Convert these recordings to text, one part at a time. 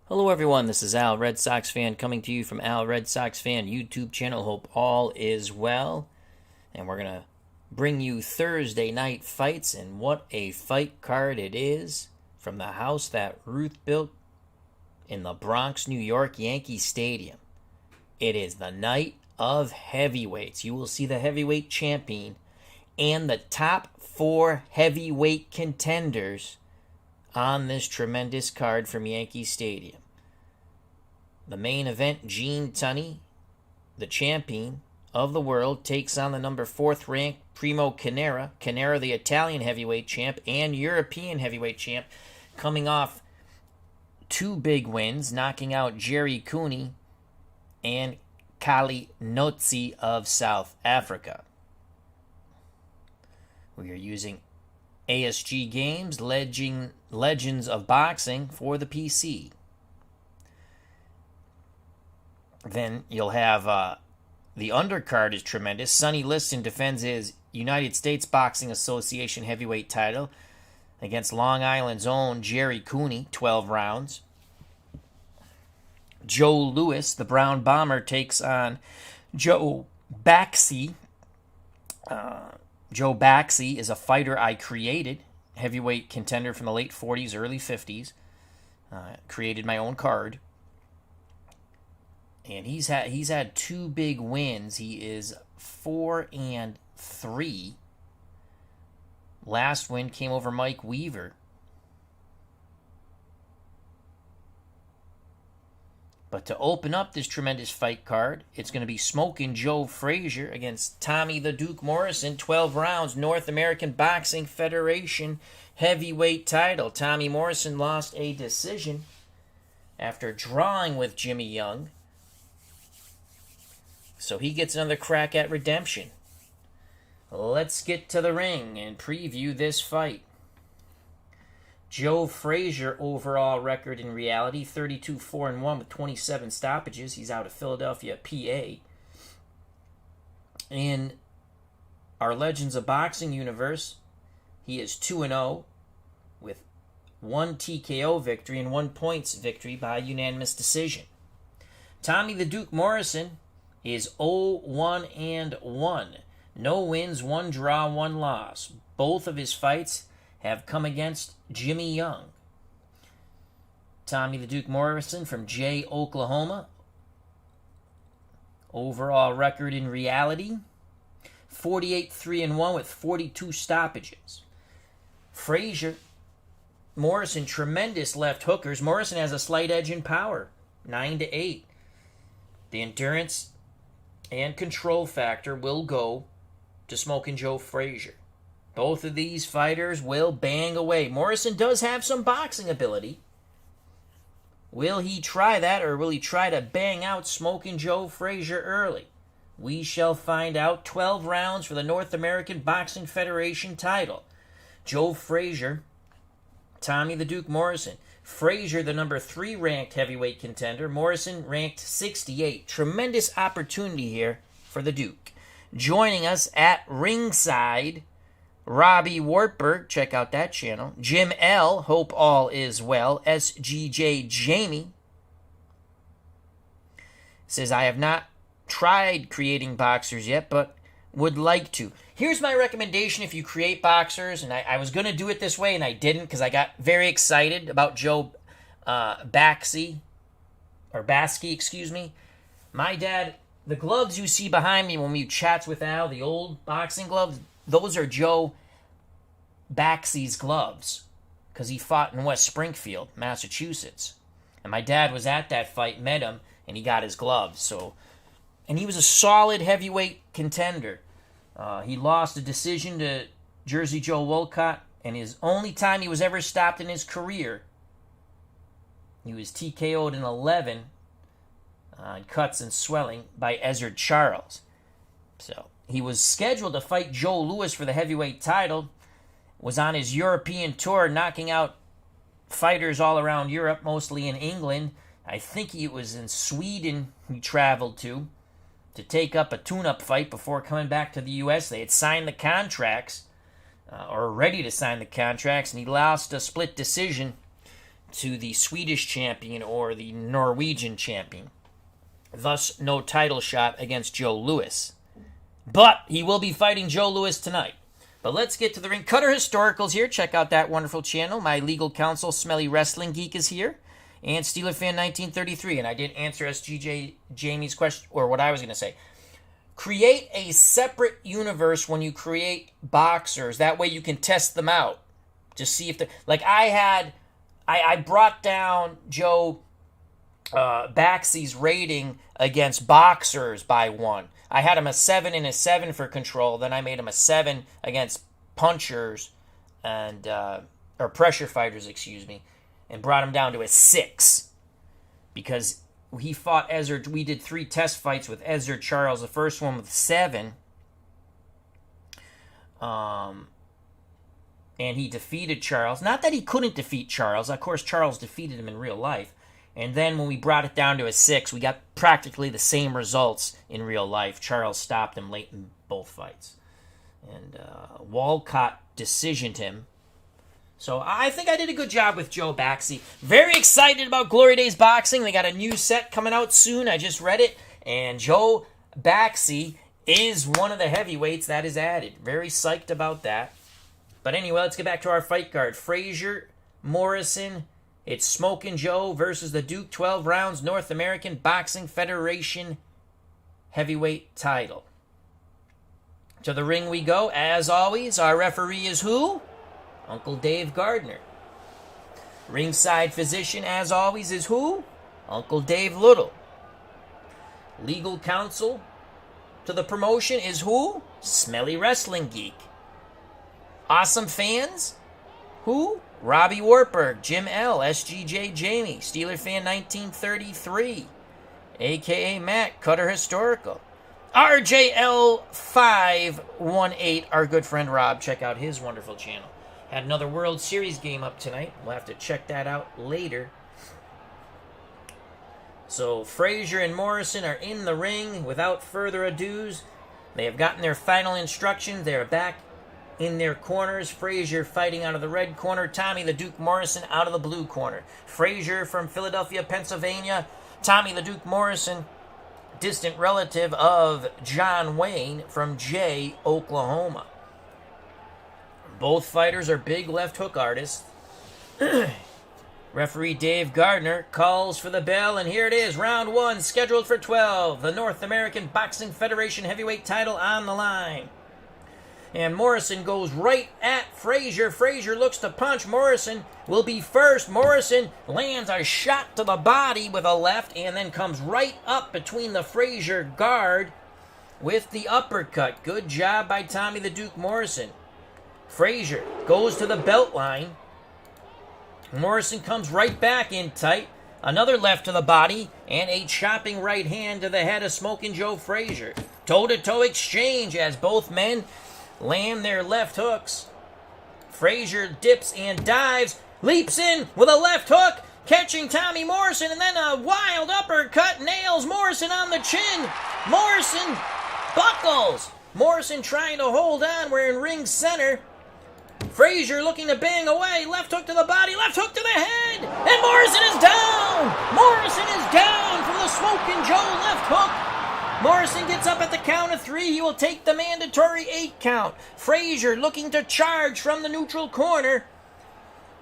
Hello everyone, this is Al, Red Sox fan, coming to you from Al, Red Sox Fan YouTube channel. Hope all is well. And we're going to bring you Thursday night fights, and what a fight card it is from the house that Ruth built in the Bronx, New York, Yankee Stadium. It is the night of heavyweights. You will see the heavyweight champion and the top 4 heavyweight contenders on this tremendous card from Yankee Stadium. The main event, Tunney, the champion of the world, takes on the number 4th ranked Primo Carnera. Carnera, the Italian heavyweight champ and European heavyweight champ, coming off 2 big wins, knocking out Gerry, Cooney and Kali Notzi of South Africa. We are using ASG Games, Legends of Boxing for the PC. Then you'll have the undercard is tremendous. Sonny Liston defends his United States Boxing Association heavyweight title against Long Island's own Gerry Cooney, 12 rounds. Joe Louis, the Brown Bomber, takes on Joe Baksi. Joe Baksi is a fighter I created, heavyweight contender from the late 40s, early 50s. Created my own card. And he's had 2 big wins. He is 4-3. Last win came over Mike Weaver. But to open up this tremendous fight card, it's going to be Smokin' Joe Frazier against Tommy the Duke Morrison, 12 rounds, North American Boxing Federation heavyweight title. Tommy Morrison lost a decision after drawing with Jimmy Young. So he gets another crack at redemption. Let's get to the ring and preview this fight. Joe Frazier, overall record in reality, 32-4-1 with 27 stoppages. He's out of Philadelphia, PA. In our Legends of Boxing universe, he is 2-0 with 1 TKO victory and 1 points victory by unanimous decision. Tommy the Duke Morrison is 0-1-1. No wins, 1 draw, 1 loss. Both of his fights have come against Jimmy Young. Tommy the Duke Morrison from Jay, Oklahoma. Overall record in reality, 48-3-1 with 42 stoppages. Frazier, Morrison, tremendous left hookers. Morrison has a slight edge in power, 9-8. The endurance and control factor will go to Smokin' Joe Frazier. Both of these fighters will bang away. Morrison does have some boxing ability. Will he try that, or will he try to bang out Smokin' Joe Frazier early? We shall find out. 12 rounds for the North American Boxing Federation title. Joe Frazier, Tommy the Duke Morrison. Frazier, the number 3 ranked heavyweight contender. Morrison ranked 68. Tremendous opportunity here for the Duke. Joining us at ringside, Robbie Wartburg, check out that channel. Jim L, hope all is well. SGJ Jamie says, I have not tried creating boxers yet, but would like to. Here's my recommendation if you create boxers, and I was going to do it this way, and I didn't because I got very excited about Joe Baksi, excuse me. My dad, the gloves you see behind me when we chats with Al, the old boxing gloves, those are Joe Baksi's gloves because he fought in West Springfield, Massachusetts. And my dad was at that fight, met him, and he got his gloves. And he was a solid heavyweight contender. He lost a decision to Jersey Joe Wolcott, and his only time he was ever stopped in his career, he was TKO'd in 11 cuts and swelling by Ezzard Charles. So he was scheduled to fight Joe Louis for the heavyweight title, was on his European tour, knocking out fighters all around Europe, mostly in England. I think he was in Sweden he traveled to take up a tune-up fight before coming back to the U.S. They had signed the contracts, or ready to sign the contracts, and he lost a split decision to the Swedish champion or the Norwegian champion. Thus, no title shot against Joe Louis. But he will be fighting Joe Louis tonight. But let's get to the ring. Cutter Historicals here. Check out that wonderful channel. My legal counsel, Smelly Wrestling Geek, is here. And Steeler Fan 1933. And I did answer SGJ Jamie's question, or what I was going to say. Create a separate universe when you create boxers. That way you can test them out. Just see if they're... Like I brought down Joe Baksi's rating against boxers by 1. I had him a 7 and a 7 for control. Then I made him a 7 against punchers and or pressure fighters, excuse me, and brought him down to a 6 because he fought Ezra. We did 3 test fights with Ezra Charles. The first one with 7, and he defeated Charles. Not that he couldn't defeat Charles. Of course, Charles defeated him in real life. And then when we brought it down to a 6, we got practically the same results in real life. Charles stopped him late in both fights. And Walcott decisioned him. So I think I did a good job with Joe Baksi. Very excited about Glory Days Boxing. They got a new set coming out soon. I just read it. And Joe Baksi is one of the heavyweights that is added. Very psyched about that. But anyway, let's get back to our fight card. Frazier, Morrison... It's Smokin' Joe versus the Duke, 12 rounds, North American Boxing Federation heavyweight title. To the ring we go. As always, our referee is who? Uncle Dave Gardner. Ringside physician, as always, is who? Uncle Dave Little. Legal counsel to the promotion is who? Smelly Wrestling Geek. Awesome fans? Who? Robbie Wartburg, Jim L, SGJ Jamie, Steeler Fan 1933, a.k.a. Matt, Cutter Historical. RJL518, our good friend Rob. Check out his wonderful channel. Had another World Series game up tonight. We'll have to check that out later. So Frazier and Morrison are in the ring. Without further ado, they have gotten their final instructions. They are back in their corners. Frazier fighting out of the red corner. Tommy the Duke Morrison out of the blue corner. Frazier from Philadelphia, Pennsylvania. Tommy the Duke Morrison, distant relative of John Wayne from Jay, Oklahoma. Both fighters are big left hook artists. Referee Dave Gardner calls for the bell, and here it is. Round 1, scheduled for 12. The North American Boxing Federation heavyweight title on the line. And Morrison goes right at Frazier. Frazier looks to punch. Morrison will be first. Morrison lands a shot to the body with a left and then comes right up between the Frazier guard with the uppercut. Good job by Tommy the Duke Morrison. Frazier goes to the belt line. Morrison comes right back in tight. Another left to the body and a chopping right hand to the head of Smokin' Joe Frazier. Toe-to-toe exchange as both men land their left hooks. Frazier dips and dives, leaps in with a left hook, catching Tommy Morrison, and then a wild uppercut nails Morrison on the chin. Morrison buckles. Morrison trying to hold on. We're in ring center. Frazier looking to bang away. Left hook to the body, left hook to the head, and Morrison is down. Morrison is down from the Smokin' Joe left hook. Morrison gets up at the count of 3. He will take the mandatory 8 count. Frazier looking to charge from the neutral corner.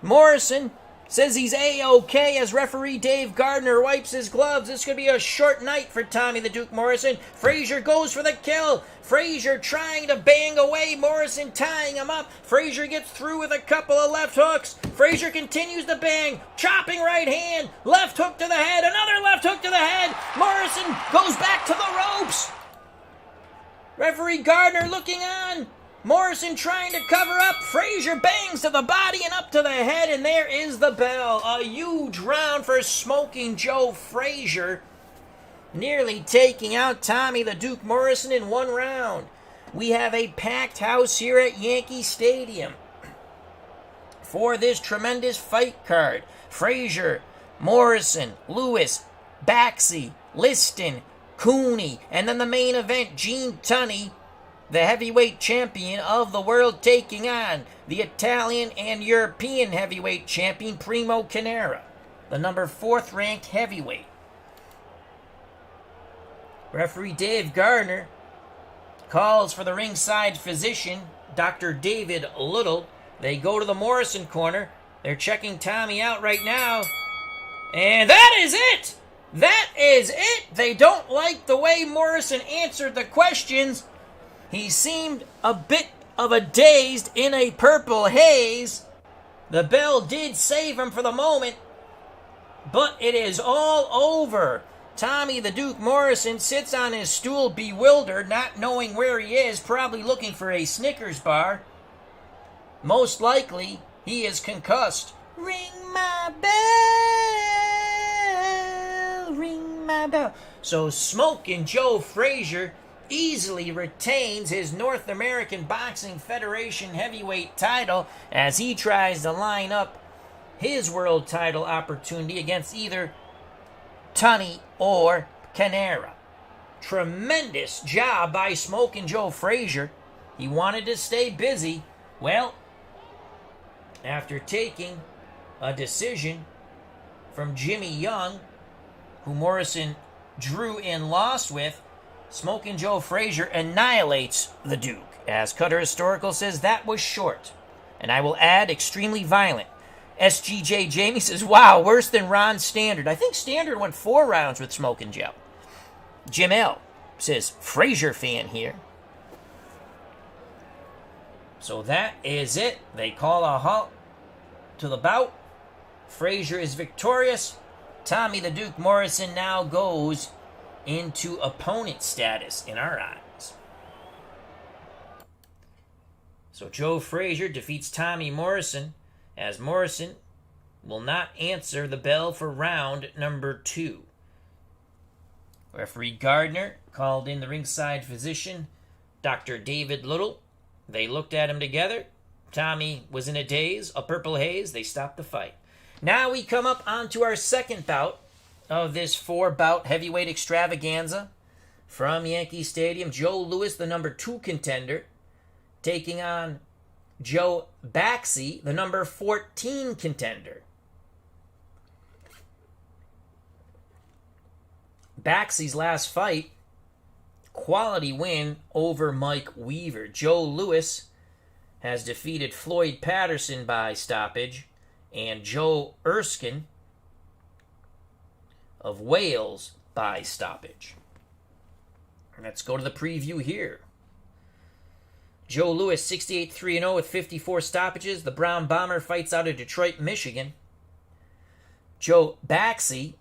Morrison says he's A-OK as referee Dave Gardner wipes his gloves. This could be a short night for Tommy the Duke Morrison. Frazier goes for the kill. Frazier trying to bang away. Morrison tying him up. Frazier gets through with a couple of left hooks. Frazier continues to bang. Chopping right hand. Left hook to the head. Another left hook to the head. Morrison goes back to the ropes. Referee Gardner looking on. Morrison trying to cover up. Frazier bangs to the body and up to the head, and there is the bell. A huge round for Smokin' Joe Frazier, nearly taking out Tommy the Duke Morrison in 1 round. We have a packed house here at Yankee Stadium for this tremendous fight card. Frazier, Morrison, Lewis, Baksi, Liston, Cooney, and then the main event, Tunney the heavyweight champion of the world, taking on the Italian and European heavyweight champion, Primo Carnera, the number 4th ranked heavyweight. Referee Dave Gardner calls for the ringside physician, Dr. David Little. They go to the Morrison corner. They're checking Tommy out right now. And that is it! That is it! They don't like the way Morrison answered the questions. He seemed a bit of a dazed in a purple haze. The bell did save him for the moment, but it is all over. Tommy the Duke Morrison sits on his stool bewildered, not knowing where he is, probably looking for a Snickers bar. Most likely, he is concussed. Ring my bell, ring my bell. So Smokin' Joe Frazier easily retains his North American Boxing Federation heavyweight title as he tries to line up his world title opportunity against either Tunney or Carnera. Tremendous job by Smokin' Joe Frazier. He wanted to stay busy. Well, after taking a decision from Jimmy Young, who Morrison drew and lost with, Smokin' Joe Frazier annihilates the Duke. As Cutter Historical says, that was short. And I will add, extremely violent. SGJ Jamie says, wow, worse than Ron Standard. I think Standard went 4 rounds with Smokin' Joe. Jim L. says, Frazier fan here. So that is it. They call a halt to the bout. Frazier is victorious. Tommy the Duke Morrison now goes into opponent status in our eyes. So Joe Frazier defeats Tommy Morrison, as Morrison will not answer the bell for round number 2. Referee Gardner called in the ringside physician, Dr. David Little. They looked at him together. Tommy was in a daze, a purple haze. They stopped the fight. Now we come up onto our second bout of this 4-bout heavyweight extravaganza from Yankee Stadium. Joe Louis, the number 2 contender, taking on Joe Baksi, the number 14 contender. Baksi's last fight, quality win over Mike Weaver. Joe Louis has defeated Floyd Patterson by stoppage, and Joe Erskine of Wales by stoppage. Let's go to the preview here. Joe Louis, 68-3-0 with 54 stoppages. The Brown Bomber fights out of Detroit, Michigan. Joe Baksi,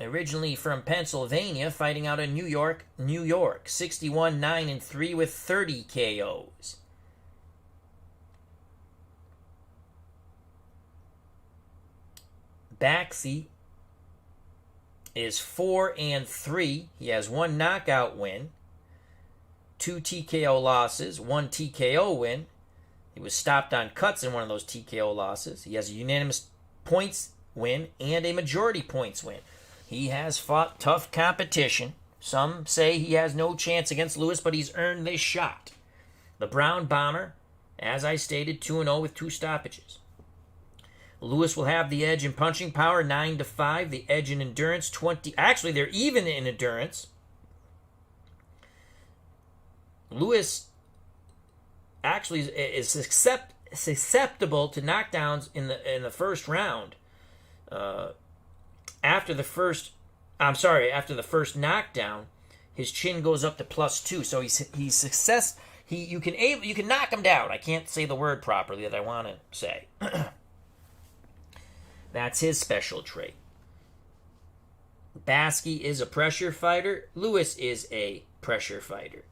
originally from Pennsylvania, fighting out of New York, 61-9-3 with 30 KOs. Baksi is 4-3. He has 1 knockout win, 2 TKO losses, 1 TKO win. He was stopped on cuts in one of those TKO losses. He has a unanimous points win and a majority points win. He has fought tough competition. Some say he has no chance against Louis, but he's earned this shot. The Brown Bomber, as I stated, 2-0 with 2 stoppages. Louis will have the edge in punching power, 9-5. The edge in endurance, 20. Actually, they're even in endurance. Louis actually is susceptible to knockdowns in the first round. After the first knockdown, his chin goes up to +2. So he's success. You can knock him down. I can't say the word properly that I want to say. That's his special trait. Baksi is a pressure fighter. Louis is a pressure fighter.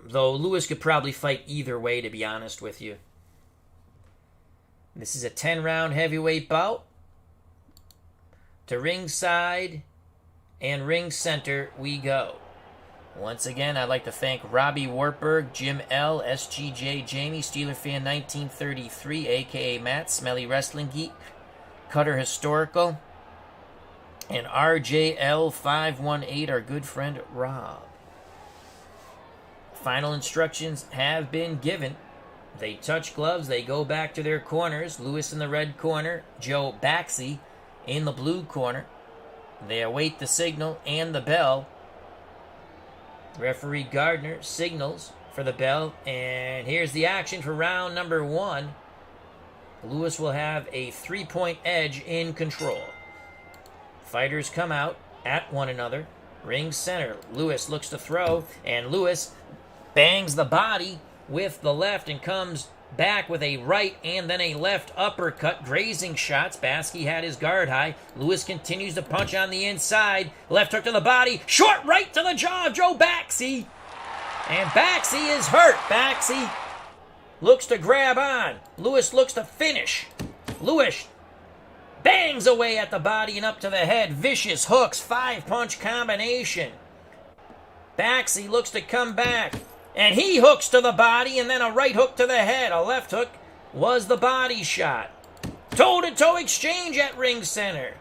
Though Louis could probably fight either way, to be honest with you. This is a 10-round heavyweight bout. To ringside and ring center we go. Once again, I'd like to thank Robbie Wartburg, Jim L, SGJ Jamie, Steeler Fan 1933, a.k.a. Matt, Smelly Wrestling Geek, Cutter Historical, and RJL518, our good friend Rob. Final instructions have been given. They touch gloves. They go back to their corners. Lewis in the red corner. Joe Baksi in the blue corner. They await the signal and the bell. Referee Gardner signals for the bell. And here's the action for round number 1. Lewis will have a 3-point edge in control. Fighters come out at one another. Ring center. Lewis looks to throw, and Lewis bangs the body with the left and comes back with a right and then a left uppercut. Grazing shots. Baksi had his guard high. Lewis continues to punch on the inside. Left hook to the body. Short right to the jaw of Joe Baksi. And Baksi is hurt. Baksi looks to grab on. Lewis looks to finish. Lewis bangs away at the body and up to the head. Vicious hooks, 5-punch combination. Baksi looks to come back. And he hooks to the body and then a right hook to the head. A left hook was the body shot. Toe-to-toe exchange at ring center.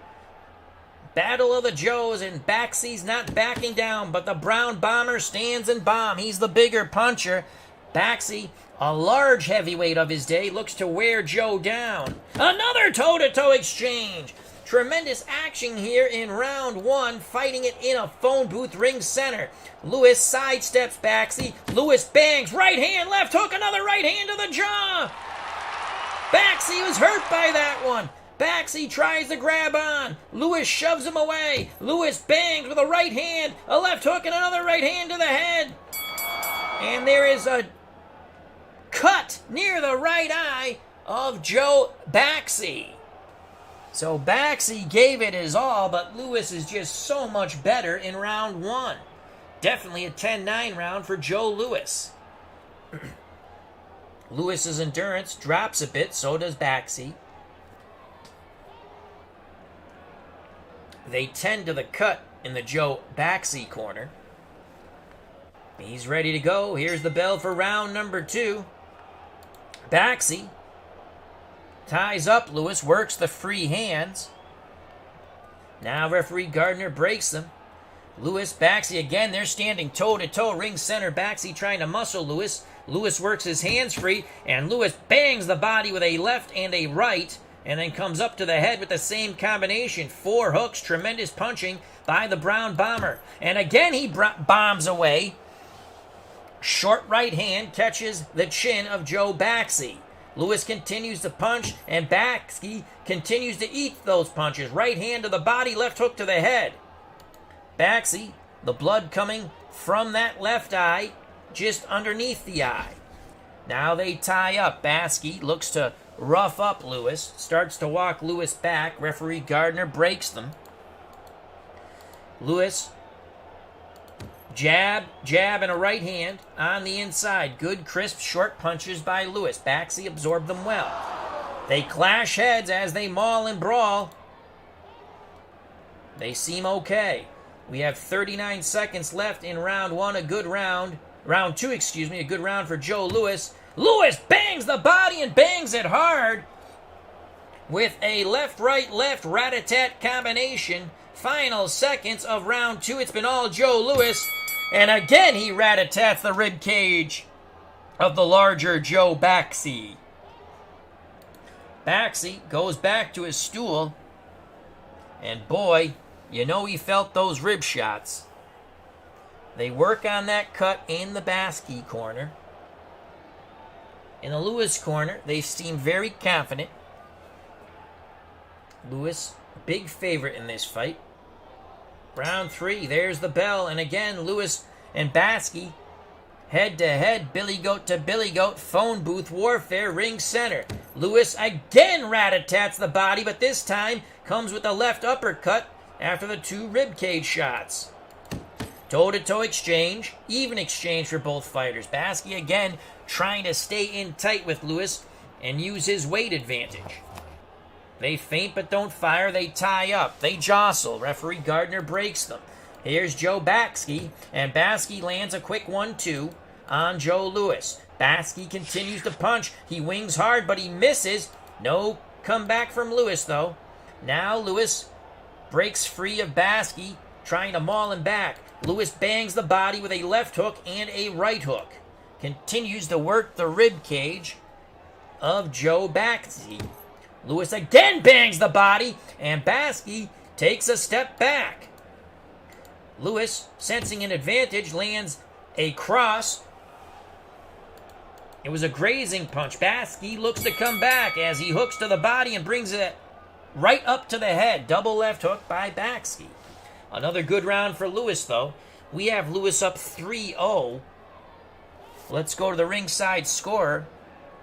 Battle of the Joes, and Baksi's not backing down, but the brown bomber stands and bomb. He's the bigger puncher. Baksi, a large heavyweight of his day, looks to wear Joe down. Another toe-to-toe exchange. Tremendous action here in round 1, fighting it in a phone booth ring center. Lewis sidesteps Baksi. Lewis bangs, right hand, left hook, another right hand to the jaw. Baksi was hurt by that one. Baksi tries to grab on. Lewis shoves him away. Lewis bangs with a right hand, a left hook, and another right hand to the head. And there is a cut near the right eye of Joe Baksi. So Baksi gave it his all, but Lewis is just so much better in round 1. Definitely a 10-9 round for Joe Lewis. Lewis's endurance drops a bit, so does Baksi. They tend to the cut in the Joe Baksi corner. He's ready to go. Here's the bell for round number 2. Baksi ties up Lewis, works the free hands. Now referee Gardner breaks them. Lewis, Baksi again, they're standing toe-to-toe. Ring center, Baksi trying to muscle Lewis. Lewis works his hands free, and Lewis bangs the body with a left and a right, and then comes up to the head with the same combination. 4 hooks, tremendous punching by the brown bomber. And again he bombs away. Short right hand catches the chin of Joe Baksi. Lewis continues to punch, and Baksi continues to eat those punches. Right hand to the body, left hook to the head. Baksi, the blood coming from that left eye, just underneath the eye. Now they tie up. Baksi looks to rough up Lewis, starts to walk Lewis back. Referee Gardner breaks them. Lewis, jab, and a right hand on the inside. Good, crisp, short punches by Lewis. Baksi absorbed them well. They clash heads as they maul and brawl. They seem okay. We have 39 seconds left in round 1, a good round. Round 2, a good round for Joe Lewis. Lewis bangs the body and bangs it hard with a left-right, left rat-a-tat combination. Final seconds of round 2. It's been all Joe Lewis. And again he rat-a-tats the rib cage of the larger Joe Baksi. Baksi goes back to his stool. And boy, you know he felt those rib shots. They work on that cut in the Baksi corner. In the Lewis corner, they seem very confident. Lewis, big favorite in this fight. Round 3, there's the bell. And again, Lewis and Baksi head-to-head, billy goat to billy goat, phone booth warfare, ring center. Lewis again rat-a-tats the body, but this time comes with a left uppercut after the 2 ribcage shots. Toe-to-toe exchange, even exchange for both fighters. Baksi again trying to stay in tight with Lewis and use his weight advantage. They feint but don't fire. They tie up. They jostle. Referee Gardner breaks them. Here's Joe Baksi, and Baksi lands a quick 1-2 on Joe Lewis. Baksi continues to punch. He wings hard, but he misses. No comeback from Lewis, though. Now Lewis breaks free of Baksi, trying to maul him back. Lewis bangs the body with a left hook and a right hook. Continues to work the rib cage of Joe Baksi. Lewis again bangs the body, and Baksi takes a step back. Lewis, sensing an advantage, lands a cross. It was a grazing punch. Baksi looks to come back as he hooks to the body and brings it right up to the head. Double left hook by Baksi. Another good round for Lewis, though. We have Lewis up 3-0. Let's go to the ringside scorer.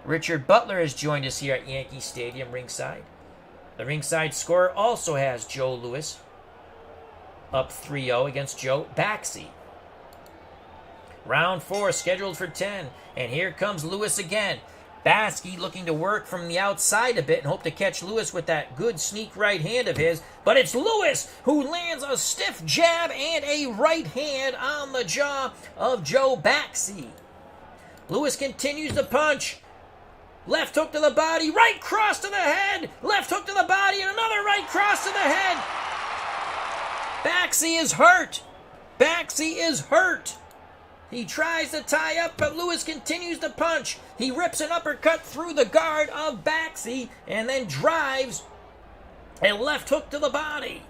Richard Butler has joined us here at Yankee Stadium ringside. The ringside scorer also has Joe Lewis up 3-0 against Joe Baksi. Round 4 scheduled for 10. And here comes Lewis again. Baksi looking to work from the outside a bit and hope to catch Lewis with that good sneak right hand of his. But it's Lewis who lands a stiff jab and a right hand on the jaw of Joe Baksi. Lewis continues to punch. Left hook to the body, right cross to the head. Left hook to the body and another right cross to the head. Baksi is hurt. Baksi is hurt. He tries to tie up, but Lewis continues to punch. He rips an uppercut through the guard of Baksi and then drives a left hook to the body.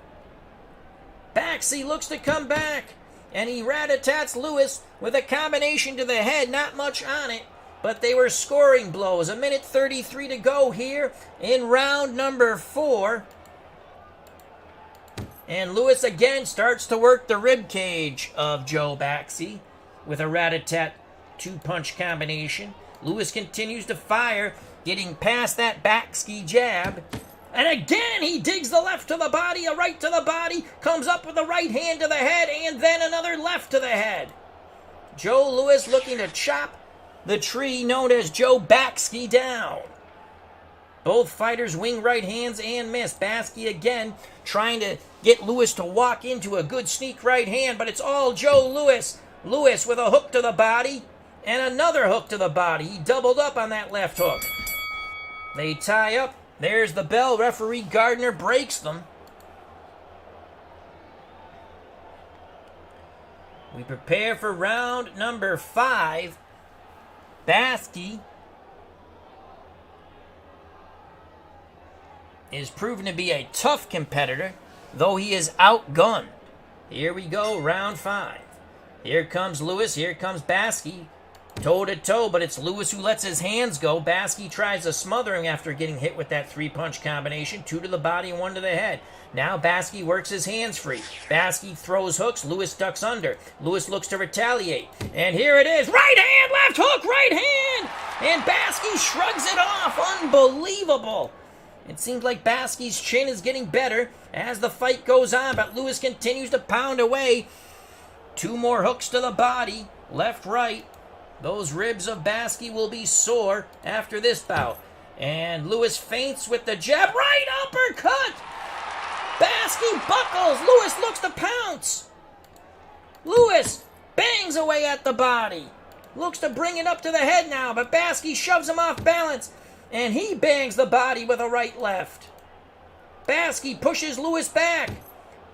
Baksi looks to come back, and he rat-a-tats Lewis with a combination to the head. Not much on it, but they were scoring blows. 1:33 to go here in round number 4. And Lewis again starts to work the rib cage of Joe Baksi with a rat-a-tat 2-punch combination. Lewis continues to fire, getting past that Baksi jab. And again, he digs the left to the body, a right to the body, comes up with a right hand to the head, and then another left to the head. Joe Lewis looking to chop the tree known as Joe Baksi down. Both fighters wing right hands and miss. Baksi again trying to get Lewis to walk into a good sneak right hand, but it's all Joe Lewis. Lewis with a hook to the body and another hook to the body. He doubled up on that left hook. They tie up. There's the bell. Referee Gardner breaks them. We prepare for round number 5. Baksi is proven to be a tough competitor, though he is outgunned. Here we go, round 5. Here comes Lewis, here comes Baksi, toe-to-toe, but it's Lewis who lets his hands go. Baksi tries to smother him after getting hit with that 3-punch combination, 2 to the body and 1 to the head. Now Baksi works his hands free. Baksi throws hooks, Lewis ducks under. Lewis looks to retaliate, and here it is. Right hand, left hook, right hand! And Baksi shrugs it off. Unbelievable. It seems like Baski's chin is getting better as the fight goes on, but Lewis continues to pound away. 2 more hooks to the body, left, right. Those ribs of Baksi will be sore after this bout. And Lewis feints with the jab, right uppercut! Baksi buckles, Lewis looks to pounce. Lewis bangs away at the body. Looks to bring it up to the head now, but Baksi shoves him off balance, and he bangs the body with a right-left. Baksi pushes Lewis back.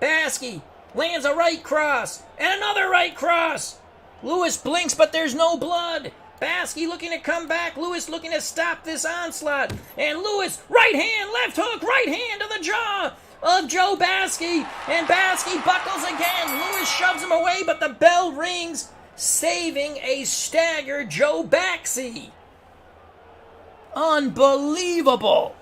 Baksi lands a right cross, and another right cross. Lewis blinks, but there's no blood. Baksi looking to come back. Lewis looking to stop this onslaught. And Lewis, right hand, left hook, right hand to the jaw of Joe Baksi. And Baksi buckles again. Lewis shoves him away, but the bell rings, saving a staggered Joe Baksi. Unbelievable.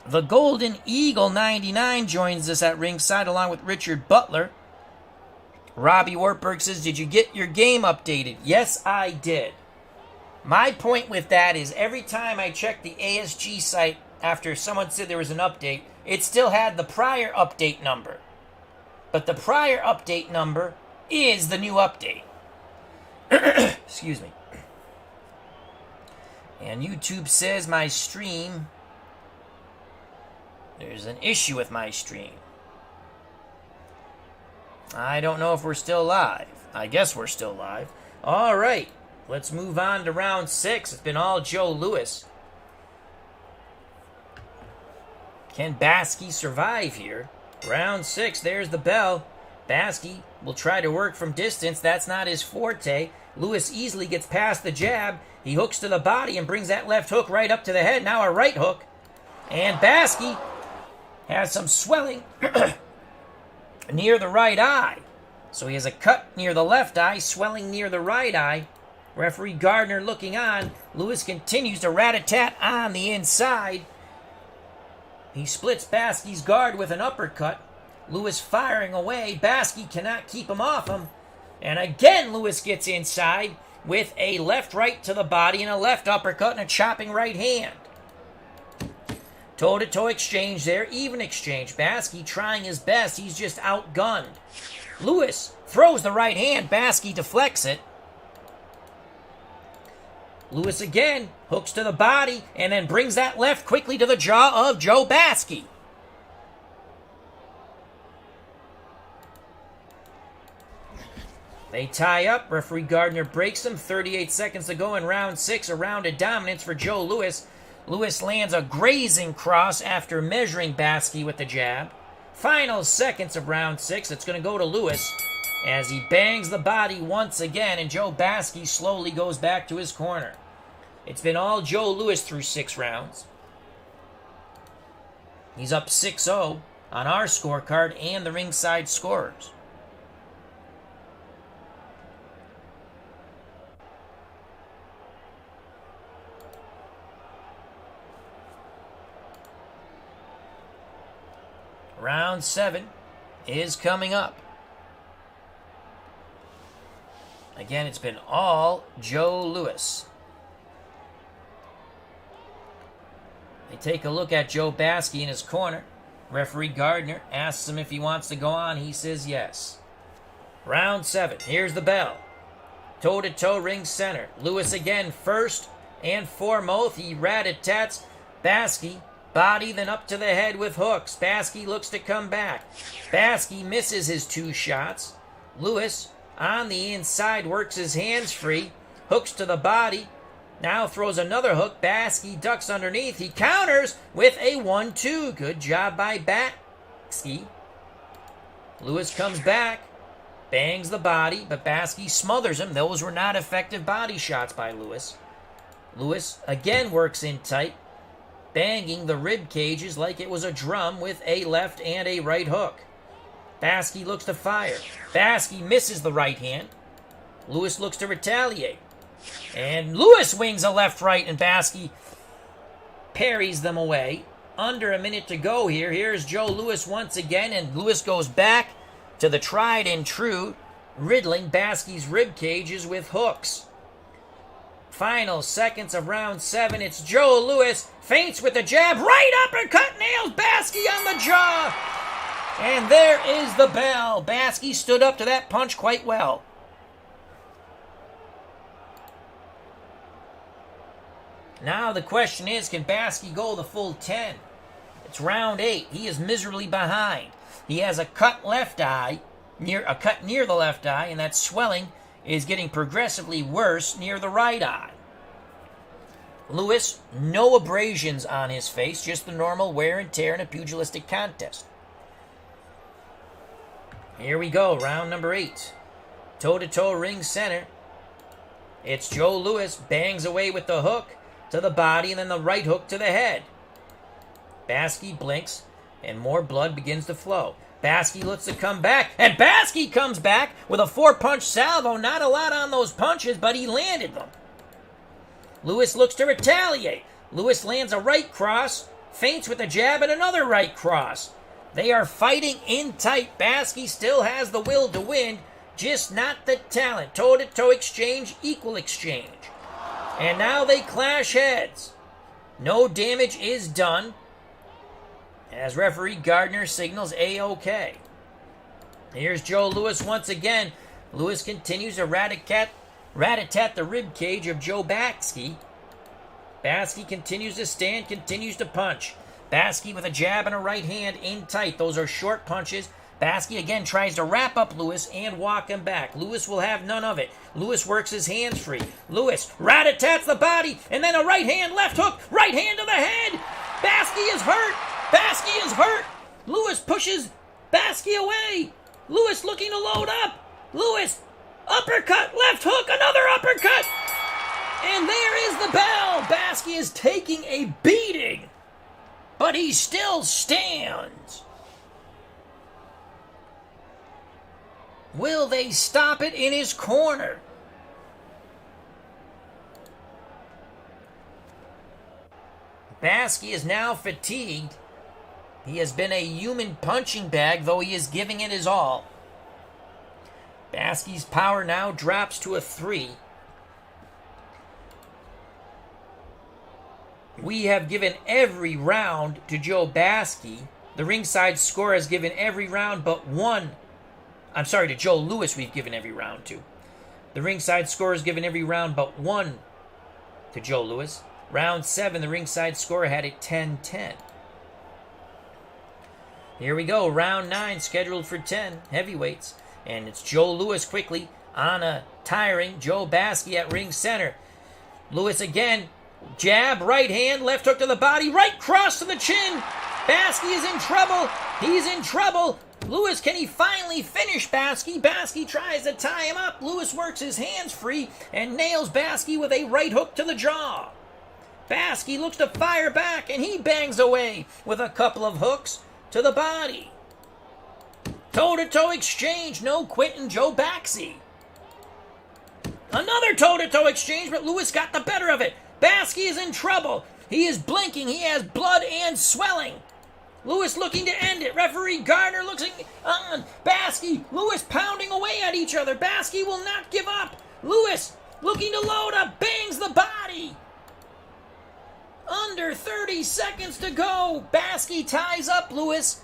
The Golden Eagle 99 joins us at ringside along with Richard Butler. Robbie Wartburg says, did you get your game updated? Yes, I did. My point with that is every time I checked the ASG site after someone said there was an update, it still had the prior update number. But the prior update number is the new update. Excuse me. And YouTube says my stream, there's an issue with my stream. I don't know if we're still live. I guess we're still live. All right, let's move on to round 6. It's been all Joe Lewis. Can Baski survive here? Round 6, there's the bell. Baksi will try to work from distance. That's not his forte. Lewis easily gets past the jab. He hooks to the body and brings that left hook right up to the head. Now a right hook. And Baksi has some swelling near the right eye. So he has a cut near the left eye, swelling near the right eye. Referee Gardner looking on. Lewis continues to rat-a-tat on the inside. He splits Baski's guard with an uppercut. Lewis firing away. Baksi cannot keep him off him. And again, Lewis gets inside with a left-right to the body and a left uppercut and a chopping right hand. Toe-to-toe exchange there, even exchange. Baski trying his best. He's just outgunned. Lewis throws the right hand. Baski deflects it. Lewis again hooks to the body and then brings that left quickly to the jaw of Joe Baski. They tie up. Referee Gardner breaks them. 38 seconds to go in round 6. A round of dominance for Joe Lewis. Lewis lands a grazing cross after measuring Baski with the jab. Final seconds of round 6. It's going to go to Lewis as he bangs the body once again, and Joe Baski slowly goes back to his corner. It's been all Joe Lewis through 6 rounds. He's up 6-0 on our scorecard and the ringside scorers. Round 7 is coming up. Again, it's been all Joe Lewis. They take a look at Joe Baski in his corner. Referee Gardner asks him if he wants to go on. He says yes. Round 7. Here's the bell. Toe-to-toe ring center. Lewis again first and foremost. He rat-a-tats Baski. Body, then up to the head with hooks. Baski looks to come back. Baski misses his 2 shots. Lewis, on the inside, works his hands free. Hooks to the body. Now throws another hook. Baski ducks underneath. He counters with a 1-2. Good job by Baski. Lewis comes back. Bangs the body, but Baski smothers him. Those were not effective body shots by Lewis. Lewis again works in tight, banging the rib cages like it was a drum with a left and a right hook. Baski looks to fire. Baski misses the right hand. Lewis looks to retaliate. And Lewis wings a left-right, and Baski parries them away. Under a minute to go here. Here's Joe Lewis once again, and Lewis goes back to the tried and true, riddling Baski's rib cages with hooks. Final seconds of round 7. It's Joe Lewis. Feints with the jab. Right uppercut. Nails Baski on the jaw. And there is the bell. Baski stood up to that punch quite well. Now the question is, can Baski go the full 10? It's round 8. He is miserably behind. He has a cut left eye, near the left eye, and that swelling is getting progressively worse near the right eye. Lewis, no abrasions on his face, just the normal wear and tear in a pugilistic contest. Here we go, round number 8. Toe-to-toe ring center. It's Joe Lewis, bangs away with the hook to the body and then the right hook to the head. Baski blinks, and more blood begins to flow. Baski looks to come back, and Baski comes back with a 4-punch salvo. Not a lot on those punches, but he landed them. Lewis looks to retaliate. Lewis lands a right cross, feints with a jab, and another right cross. They are fighting in tight. Baski still has the will to win, just not the talent. Toe-to-toe exchange, equal exchange. And now they clash heads. No damage is done, as referee Gardner signals A-OK. Here's Joe Lewis once again. Lewis continues to rat-a-tat the rib cage of Joe Baski. Baski continues to stand, continues to punch. Baski with a jab and a right hand in tight. Those are short punches. Baski again tries to wrap up Lewis and walk him back. Lewis will have none of it. Lewis works his hands free. Lewis rat-a-tats the body, and then a right hand, left hook, right hand to the head. Baski is hurt. Baski is hurt. Lewis pushes Baksi away. Lewis looking to load up. Lewis, uppercut, left hook, another uppercut. And there is the bell. Baksi is taking a beating, but he still stands. Will they stop it in his corner? Baksi is now fatigued. He has been a human punching bag, though he is giving it his all. Baski's power now drops to a 3. We have given every round to Joe Baksi. The ringside score has given every round but one. I'm sorry, to Joe Louis we've given every round to. The ringside score has given every round but one to Joe Louis. Round 7, the ringside score had it 10-10. Here we go, round 9, scheduled for 10 heavyweights. And it's Joe Louis quickly on a tiring Joe Baski at ring center. Louis again, jab, right hand, left hook to the body, right cross to the chin. Baski is in trouble. He's in trouble. Louis, can he finally finish Baski? Baski tries to tie him up. Louis works his hands free and nails Baski with a right hook to the jaw. Baski looks to fire back, and he bangs away with a couple of hooks to the body. Toe-to-toe exchange, no quitting Joe Baksi. Another toe-to-toe exchange, but Louis got the better of it. Baski is in trouble. He is blinking. He has blood and swelling. Louis looking to end it. Referee Gardner looking on. Baski, Louis pounding away at each other. Baski will not give up. Louis looking to load up, bangs the body. Under 30 seconds to go. Baski ties up Louis.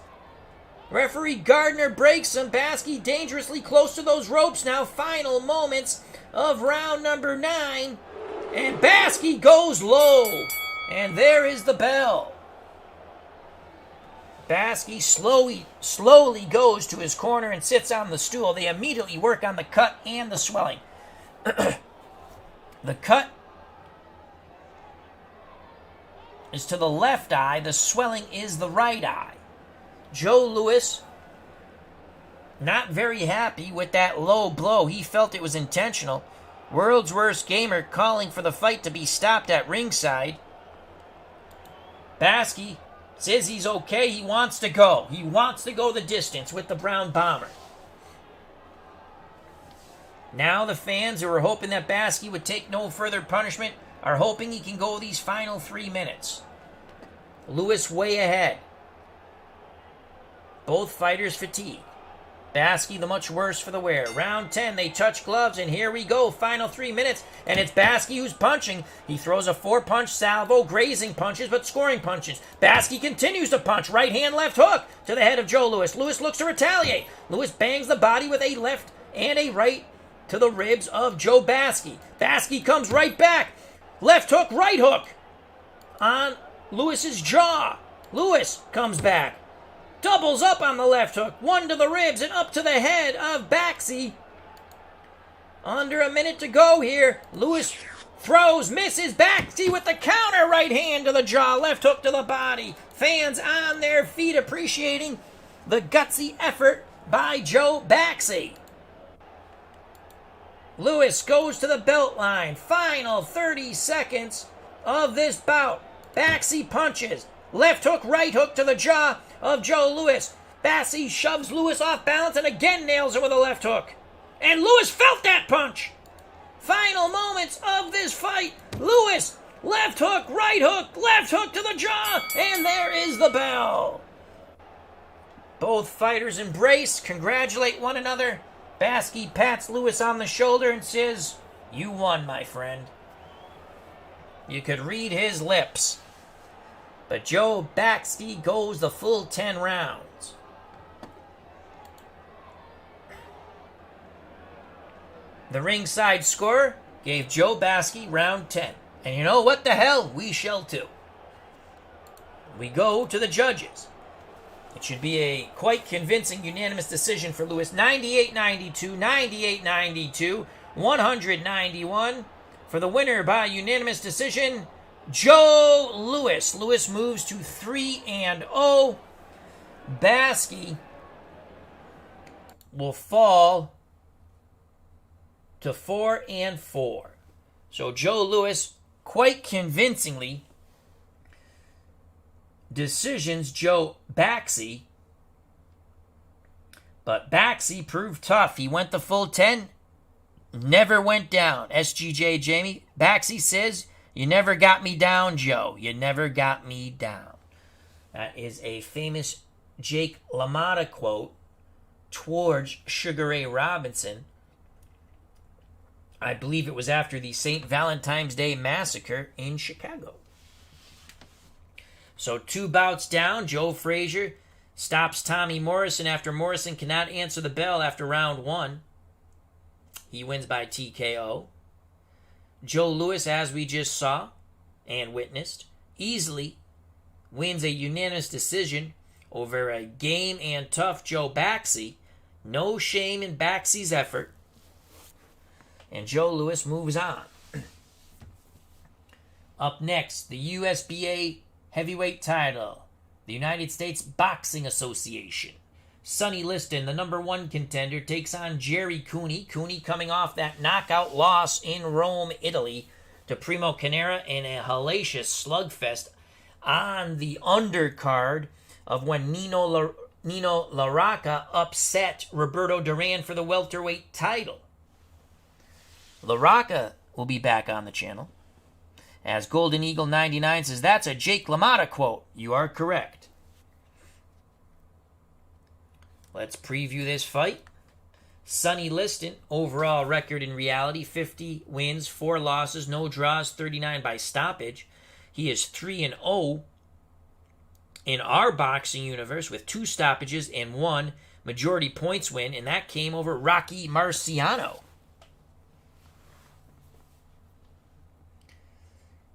Referee Gardner breaks him. Baski dangerously close to those ropes now. Final moments of round number 9. And Baski goes low. And there is the bell. Baski slowly goes to his corner and sits on the stool. They immediately work on the cut and the swelling. The cut is to the left eye. The swelling is the right eye. Joe Louis, not very happy with that low blow. He felt it was intentional. World's Worst Gamer calling for the fight to be stopped at ringside. Baski says he's okay. He wants to go. He wants to go the distance with the Brown Bomber. Now the fans who were hoping that Baski would take no further punishment are hoping he can go these final 3 minutes. Louis way ahead. Both fighters fatigued. Baski the much worse for the wear. Round 10, they touch gloves, and here we go. Final 3 minutes, and it's Baski who's punching. He throws a 4-punch salvo, grazing punches, but scoring punches. Baski continues to punch. Right hand, left hook to the head of Joe Louis. Louis looks to retaliate. Louis bangs the body with a left and a right to the ribs of Joe Baski. Baski comes right back. Left hook, right hook on Louis's jaw. Louis comes back. Doubles up on the left hook. One to the ribs and up to the head of Baksi. Under a minute to go here. Louis throws, misses. Baksi with the counter. Right hand to the jaw. Left hook to the body. Fans on their feet appreciating the gutsy effort by Joe Baksi. Louis goes to the belt line. Final 30 seconds of this bout. Baksi punches. Left hook, right hook to the jaw of Joe Louis. Baksi shoves Louis off balance and again nails him with a left hook. And Louis felt that punch. Final moments of this fight. Louis, left hook, left hook to the jaw. And there is the bell. Both fighters embrace, congratulate one another. Baski pats Louis on the shoulder and says, "You won, my friend." You could read his lips. But Joe Baksi goes the full 10 rounds. The ringside score gave Joe Baski round 10. And you know what the hell? We shall too. We go to the judges. It should be a quite convincing unanimous decision for Louis. 98-92, 98-92, 191. For the winner by unanimous decision, Joe Louis. Louis moves to 3-0. Baski will fall to 4-4. So Joe Louis quite convincingly decisions Joe Baksi. But Baksi proved tough. He went the full 10, never went down. SGJ Jamie, Baksi says, "You never got me down, Joe. You never got me down." That is a famous Jake LaMotta quote towards Sugar Ray Robinson. I believe it was after the St. Valentine's Day Massacre in Chicago. So 2 bouts down, Joe Frazier stops Tommy Morrison after Morrison cannot answer the bell after round 1. He wins by TKO. Joe Louis, as we just saw and witnessed, easily wins a unanimous decision over a game and tough Joe Baksi. No shame in Baksi's effort. And Joe Louis moves on. Up next, the USBA heavyweight title. The United States Boxing Association. Sonny Liston, the number 1 contender, takes on Gerry Cooney. Cooney coming off that knockout loss in Rome, Italy, to Primo Carnera in a hellacious slugfest on the undercard of when Nino LaRocca upset Roberto Duran for the welterweight title. LaRocca will be back on the channel. As Golden Eagle 99 says, "That's a Jake LaMotta quote." You are correct. Let's preview this fight. Sonny Liston, overall record in reality, 50 wins, 4 losses, no draws, 39 by stoppage. He is 3-0 in our boxing universe with 2 stoppages and 1 majority points win, and that came over Rocky Marciano.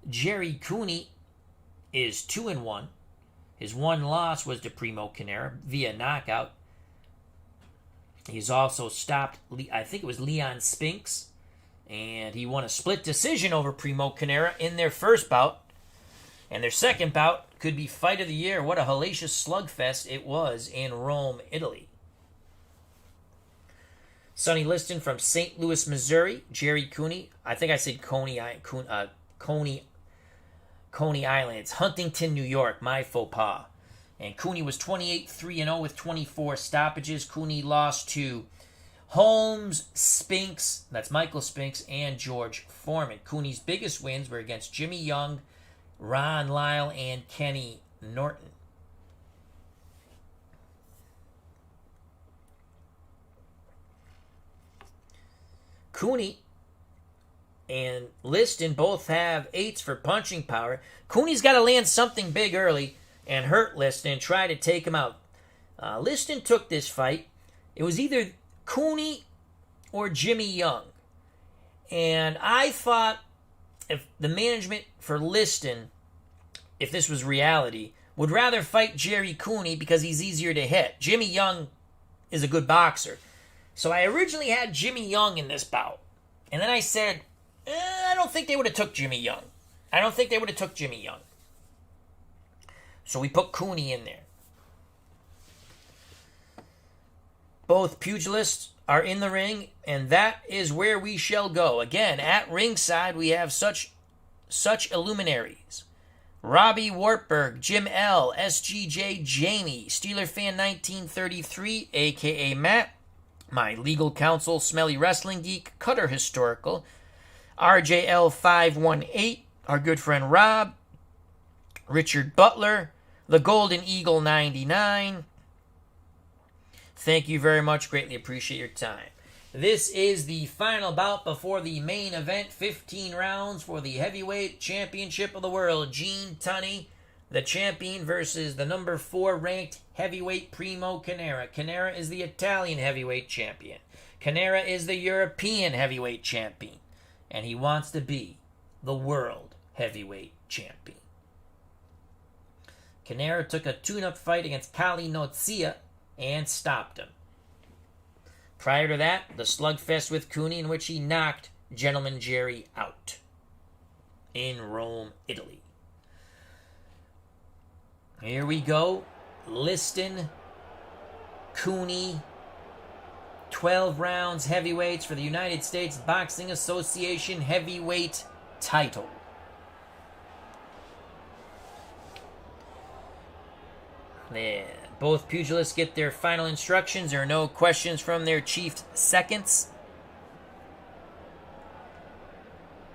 Gerry Cooney is 2-1. His 1 loss was to Primo Carnera via knockout. He's also stopped, I think it was Leon Spinks, and he won a split decision over Primo Carnera in their first bout. And their second bout could be fight of the year. What a hellacious slugfest it was in Rome, Italy. Sonny Liston from St. Louis, Missouri. Gerry Cooney, I think I said Coney Island. It's Huntington, New York. My faux pas. And Cooney was 28-3-0 with 24 stoppages. Cooney lost to Holmes, Spinks, that's Michael Spinks, and George Foreman. Cooney's biggest wins were against Jimmy Young, Ron Lyle, and Kenny Norton. Cooney and Liston both have 8s for punching power. Cooney's got to land something big early and hurt Liston and try to take him out. Liston took this fight. It was either Cooney or Jimmy Young. And I thought if the management for Liston, if this was reality, would rather fight Gerry Cooney because he's easier to hit. Jimmy Young is a good boxer. So I originally had Jimmy Young in this bout. And then I said, I don't think they would have took Jimmy Young. So we put Cooney in there. Both pugilists are in the ring, and that is where we shall go. Again, at ringside, we have such illuminaries. Robbie Wartburg, Jim L., SGJ Jamie, Steeler Fan 1933, a.k.a. Matt, my legal counsel, Smelly Wrestling Geek, Cutter Historical, RJL 518, our good friend Rob, Richard Butler, the Golden Eagle 99. Thank you very much. Greatly appreciate your time. This is the final bout before the main event. 15 rounds for the heavyweight championship of the world. Gene Tunney, the champion, versus the number 4 ranked heavyweight Primo Carnera. Carnera is the Italian heavyweight champion. Carnera is the European heavyweight champion. And he wants to be the world heavyweight champion. Carnera took a tune-up fight against Kali Nozia and stopped him. Prior to that, the slugfest with Cooney, in which he knocked Gentleman Gerry out in Rome, Italy. Here we go. Liston, Cooney, 12 rounds heavyweights for the United States Boxing Association heavyweight title. There. Both pugilists get their final instructions. There are no questions from their chief seconds.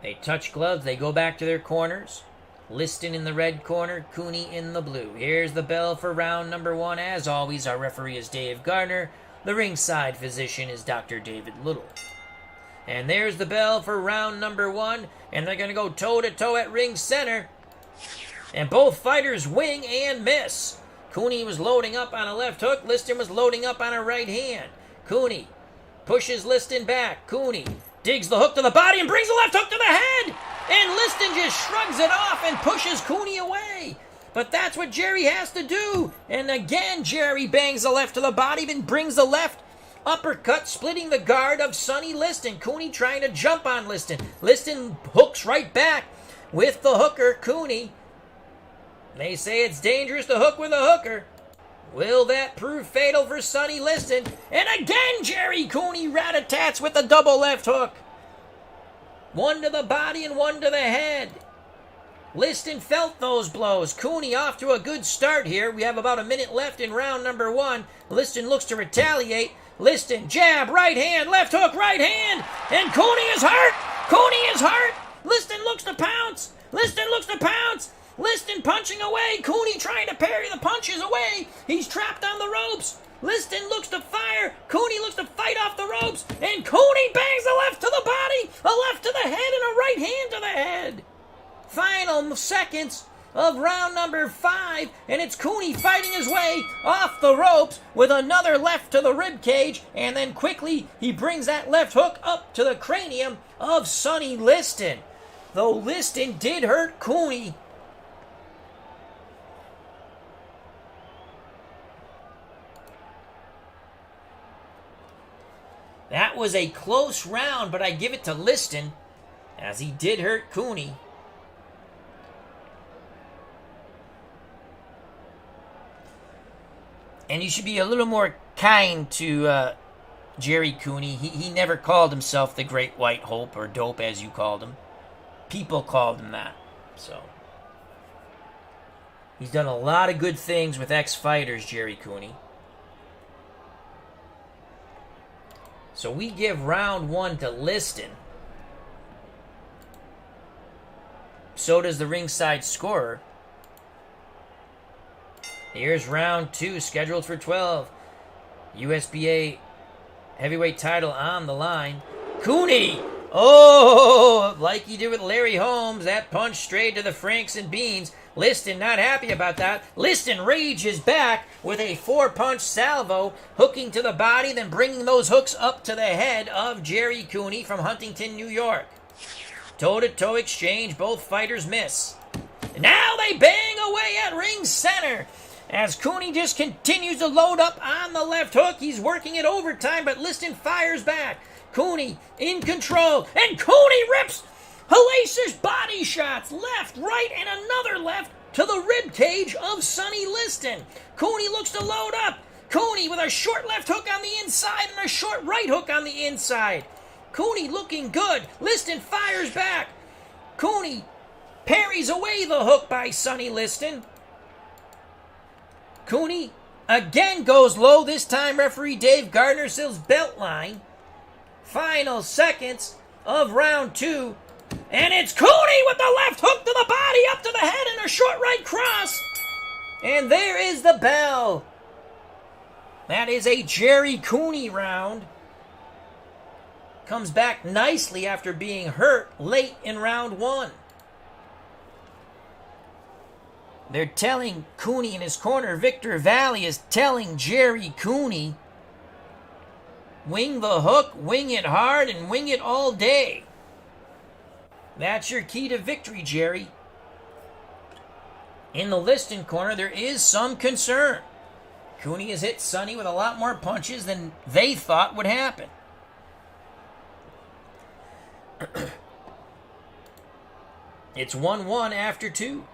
They touch gloves. They go back to their corners. Liston in the red corner, Cooney in the blue. Here's the bell for round number 1. As always, our referee is Dave Gardner. The ringside physician is Dr. David Little. And there's the bell for round number 1. And they're going to go toe-to-toe at ring center. And both fighters wing and miss. Cooney was loading up on a left hook. Liston was loading up on a right hand. Cooney pushes Liston back. Cooney digs the hook to the body and brings the left hook to the head. And Liston just shrugs it off and pushes Cooney away. But that's what Gerry has to do. And again, Gerry bangs the left to the body and brings the left uppercut, splitting the guard of Sonny Liston. Cooney trying to jump on Liston. Liston hooks right back with the hooker, Cooney. They say it's dangerous to hook with a hooker. Will that prove fatal for Sonny Liston? And again, Gerry Cooney rat-a-tats with the double left hook. One to the body and one to the head. Liston felt those blows. Cooney off to a good start here. We have about a minute left in round number 1. Liston looks to retaliate. Liston, jab, right hand, left hook, right hand. And Cooney is hurt. Cooney is hurt. Liston looks to pounce. Liston looks to pounce. Liston punching away. Cooney trying to parry the punches away. He's trapped on the ropes. Liston looks to fire. Cooney looks to fight off the ropes. And Cooney bangs a left to the body, a left to the head, and a right hand to the head. Final seconds of round number 5, and it's Cooney fighting his way off the ropes with another left to the rib cage, and then quickly he brings that left hook up to the cranium of Sonny Liston. Though Liston did hurt Cooney, that was a close round, but I give it to Liston, as he did hurt Cooney. And you should be a little more kind to Gerry Cooney. He never called himself the Great White Hope, or Dope as you called him. People called him that. So he's done a lot of good things with ex-fighters, Gerry Cooney. So we give round 1 to Liston. So does the ringside scorer. Here's round 2, scheduled for 12. USBA heavyweight title on the line. Cooney! Oh, like he did with Larry Holmes, that punch straight to the Franks and Beans. Liston not happy about that. Liston rages back with a 4-punch salvo, hooking to the body, then bringing those hooks up to the head of Gerry Cooney from Huntington, New York. Toe-to-toe exchange, both fighters miss. Now they bang away at ring center. As Cooney just continues to load up on the left hook, he's working it overtime, but Liston fires back. Cooney in control, and Cooney rips hellacious body shots, left, right, and another left to the rib cage of Sonny Liston. Cooney looks to load up. Cooney with a short left hook on the inside and a short right hook on the inside. Cooney looking good. Liston fires back. Cooney parries away the hook by Sonny Liston. Cooney again goes low. This time referee Dave Gardner seals belt line. Final seconds of round 2. And it's Cooney with the left hook to the body, up to the head, and a short right cross. And there is the bell. That is a Gerry Cooney round. Comes back nicely after being hurt late in round 1. They're telling Cooney in his corner, Victor Valley is telling Gerry Cooney, wing the hook, wing it hard, and wing it all day. That's your key to victory, Gerry. In the Liston corner, there is some concern. Cooney has hit Sonny with a lot more punches than they thought would happen. It's 1-1 after 2.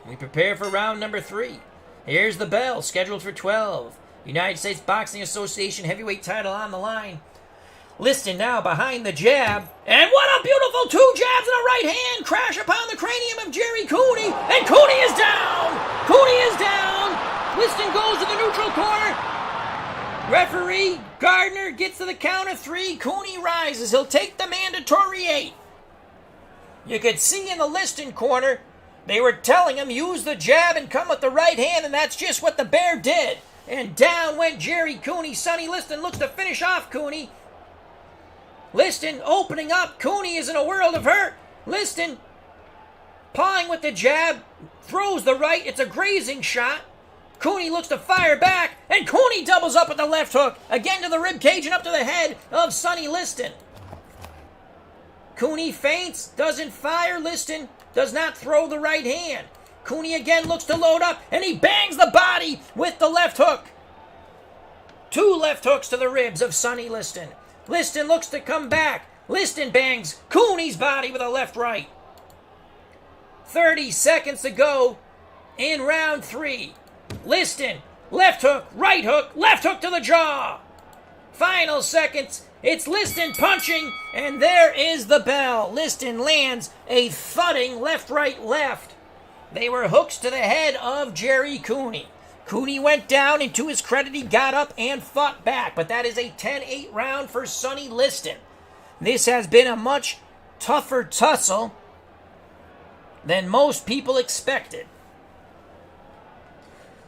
We prepare for round number 3. Here's the bell, scheduled for 12. United States Boxing Association heavyweight title on the line. Liston now behind the jab. And what a beautiful 2 jabs and a right hand crash upon the cranium of Gerry Cooney. And Cooney is down. Cooney is down. Liston goes to the neutral corner. Referee Gardner gets to the count of 3. Cooney rises. He'll take the mandatory 8. You could see in the Liston corner, they were telling him use the jab and come with the right hand, and that's just what the Bear did. And down went Gerry Cooney. Sonny Liston looks to finish off Cooney. Liston opening up. Cooney is in a world of hurt. Liston pawing with the jab, throws the right. It's a grazing shot. Cooney looks to fire back, and Cooney doubles up with the left hook, again to the rib cage and up to the head of Sonny Liston. Cooney feints, doesn't fire. Liston does not throw the right hand. Cooney again looks to load up, and he bangs the body with the left hook. 2 left hooks to the ribs of Sonny Liston. Liston looks to come back. Liston bangs Cooney's body with a left-right. 30 seconds to go in round 3. Liston, left hook, left hook to the jaw. Final seconds. It's Liston punching, and there is the bell. Liston lands a thudding left, right, left. They were hooks to the head of Gerry Cooney. Cooney went down, and to his credit, he got up and fought back. But that is a 10-8 round for Sonny Liston. This has been a much tougher tussle than most people expected.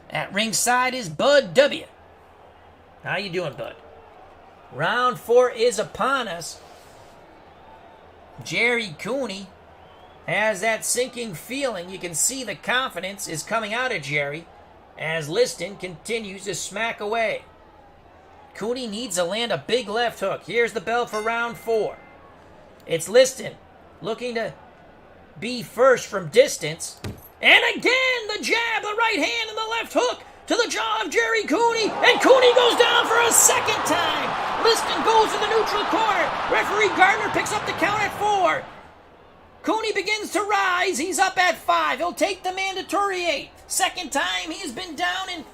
At ringside is Bud W. How you doing, Bud? Round 4 is upon us. Gerry Cooney has that sinking feeling. You can see the confidence is coming out of Gerry as Liston continues to smack away. Cooney needs to land a big left hook. Here's the bell for round 4. It's Liston looking to be first from distance. And again, the jab, the right hand, and the left hook to the jaw of Gerry Cooney. And Cooney goes down for a second time. Liston goes to the neutral corner. Referee Gardner picks up the count at 4. Cooney begins to rise. He's up at 5. He'll take the mandatory 8. Second time he has been down in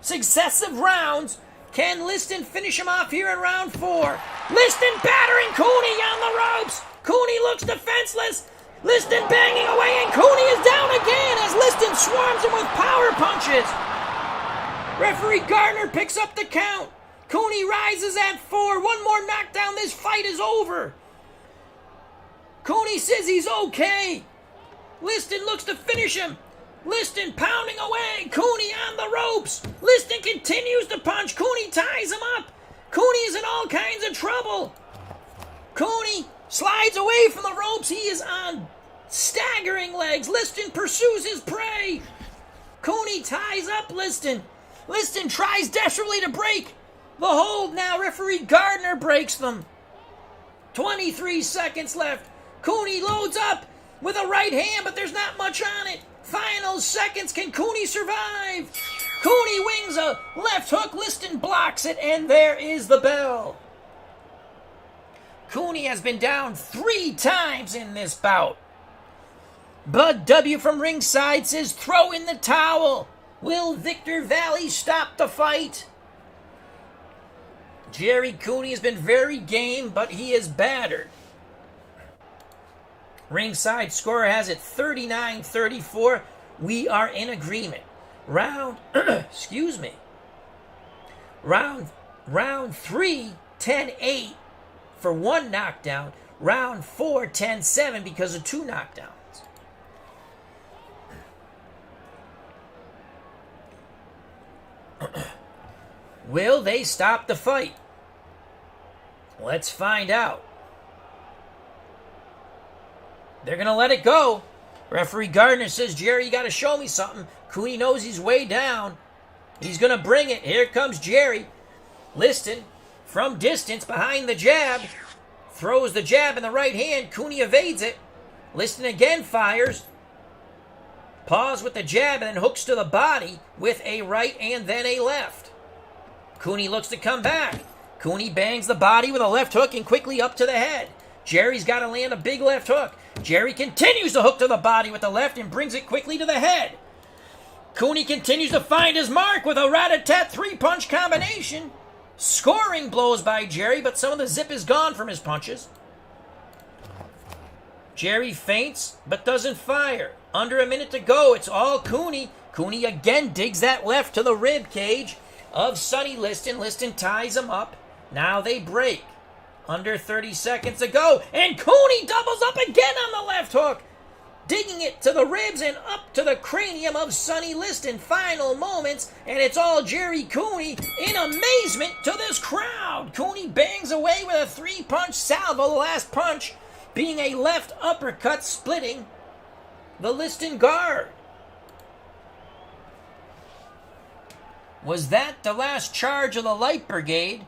successive rounds. Can Liston finish him off here in round 4? Liston battering Cooney on the ropes. Cooney looks defenseless. Liston banging away, and Cooney is down again as Liston swarms him with power punches. Referee Gardner picks up the count. Cooney rises at 4. One more knockdown. This fight is over. Cooney says he's okay. Liston looks to finish him. Liston pounding away. Cooney on the ropes. Liston continues to punch. Cooney ties him up. Cooney is in all kinds of trouble. Cooney slides away from the ropes. He is on staggering legs. Liston pursues his prey. Cooney ties up Liston. Liston tries desperately to break the hold. Now referee Gardner breaks them. 23 seconds left. Cooney loads up with a right hand, but there's not much on it. Final seconds. Can Cooney survive? Cooney wings a left hook. Liston blocks it, and there is the bell. Cooney has been down 3 times in this bout. Bud W. from ringside says, throw in the towel. Will Victor Valley stop the fight? Gerry Cooney has been very game, but he is battered. Ringside scorer has it 39-34. We are in agreement. Round 3, 10-8 for 1 knockdown. Round 4, 10-7 because of 2 knockdowns. Will they stop the fight? Let's find out. They're going to let it go. Referee Gardner says, Gerry, you got to show me something. Cooney knows he's way down. He's going to bring it. Here comes Gerry. Liston, from distance, behind the jab, throws the jab in the right hand. Cooney evades it. Liston again fires. Pause with the jab and then hooks to the body with a right and then a left. Cooney looks to come back. Cooney bangs the body with a left hook and quickly up to the head. Gerry's got to land a big left hook. Gerry continues to hook to the body with the left and brings it quickly to the head. Cooney continues to find his mark with a rat-a-tat three-punch combination. Scoring blows by Gerry, but some of the zip is gone from his punches. Gerry feints, but doesn't fire. Under a minute to go, it's all Cooney. Cooney again digs that left to the rib cage of Sonny Liston. Liston ties him up. Now they break. Under 30 seconds to go, and Cooney doubles up again on the left hook, digging it to the ribs and up to the cranium of Sonny Liston. Final moments, and it's all Gerry Cooney in amazement to this crowd. Cooney bangs away with a three-punch salvo, the last punch being a left uppercut splitting the Liston guard. Was that the last charge of the Light Brigade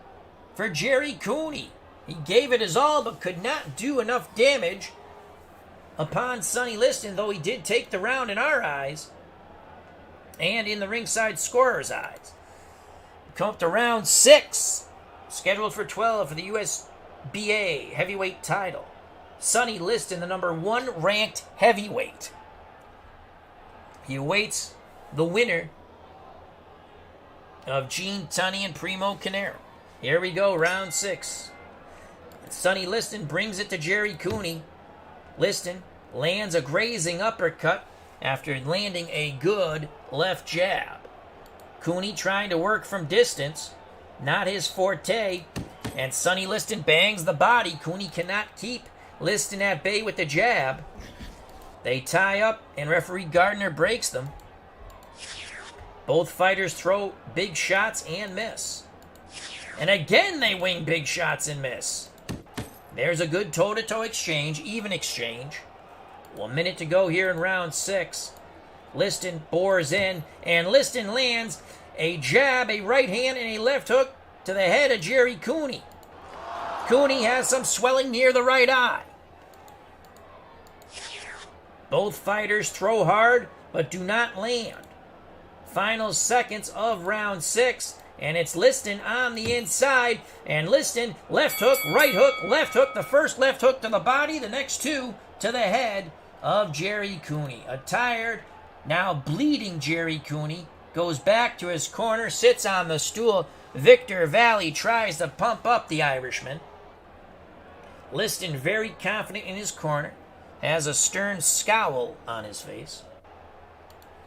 for Gerry Cooney? He gave it his all, but could not do enough damage upon Sonny Liston, though he did take the round in our eyes and in the ringside scorer's eyes. Come up to round 6, scheduled for 12 for the USBA heavyweight title. Sonny Liston, the number 1 ranked heavyweight. He awaits the winner of Tunney and Primo Carnera. Here we go, round 6. Sonny Liston brings it to Gerry Cooney. Liston lands a grazing uppercut after landing a good left jab. Cooney trying to work from distance, not his forte, and Sonny Liston bangs the body. Cooney cannot keep Liston at bay with the jab. They tie up, and referee Gardner breaks them. Both fighters throw big shots and miss. And again they wing big shots and miss. There's a good toe-to-toe exchange, even exchange. 1 minute to go here in round 6. Liston bores in, and Liston lands a jab, a right hand, and a left hook to the head of Gerry Cooney. Cooney has some swelling near the right eye. Both fighters throw hard, but do not land. Final seconds of round 6. And it's Liston on the inside. And Liston, left hook, right hook, left hook. The first left hook to the body, the next 2 to the head of Gerry Cooney. A tired, now bleeding Gerry Cooney goes back to his corner, sits on the stool. Victor Valley tries to pump up the Irishman. Liston very confident in his corner, has a stern scowl on his face.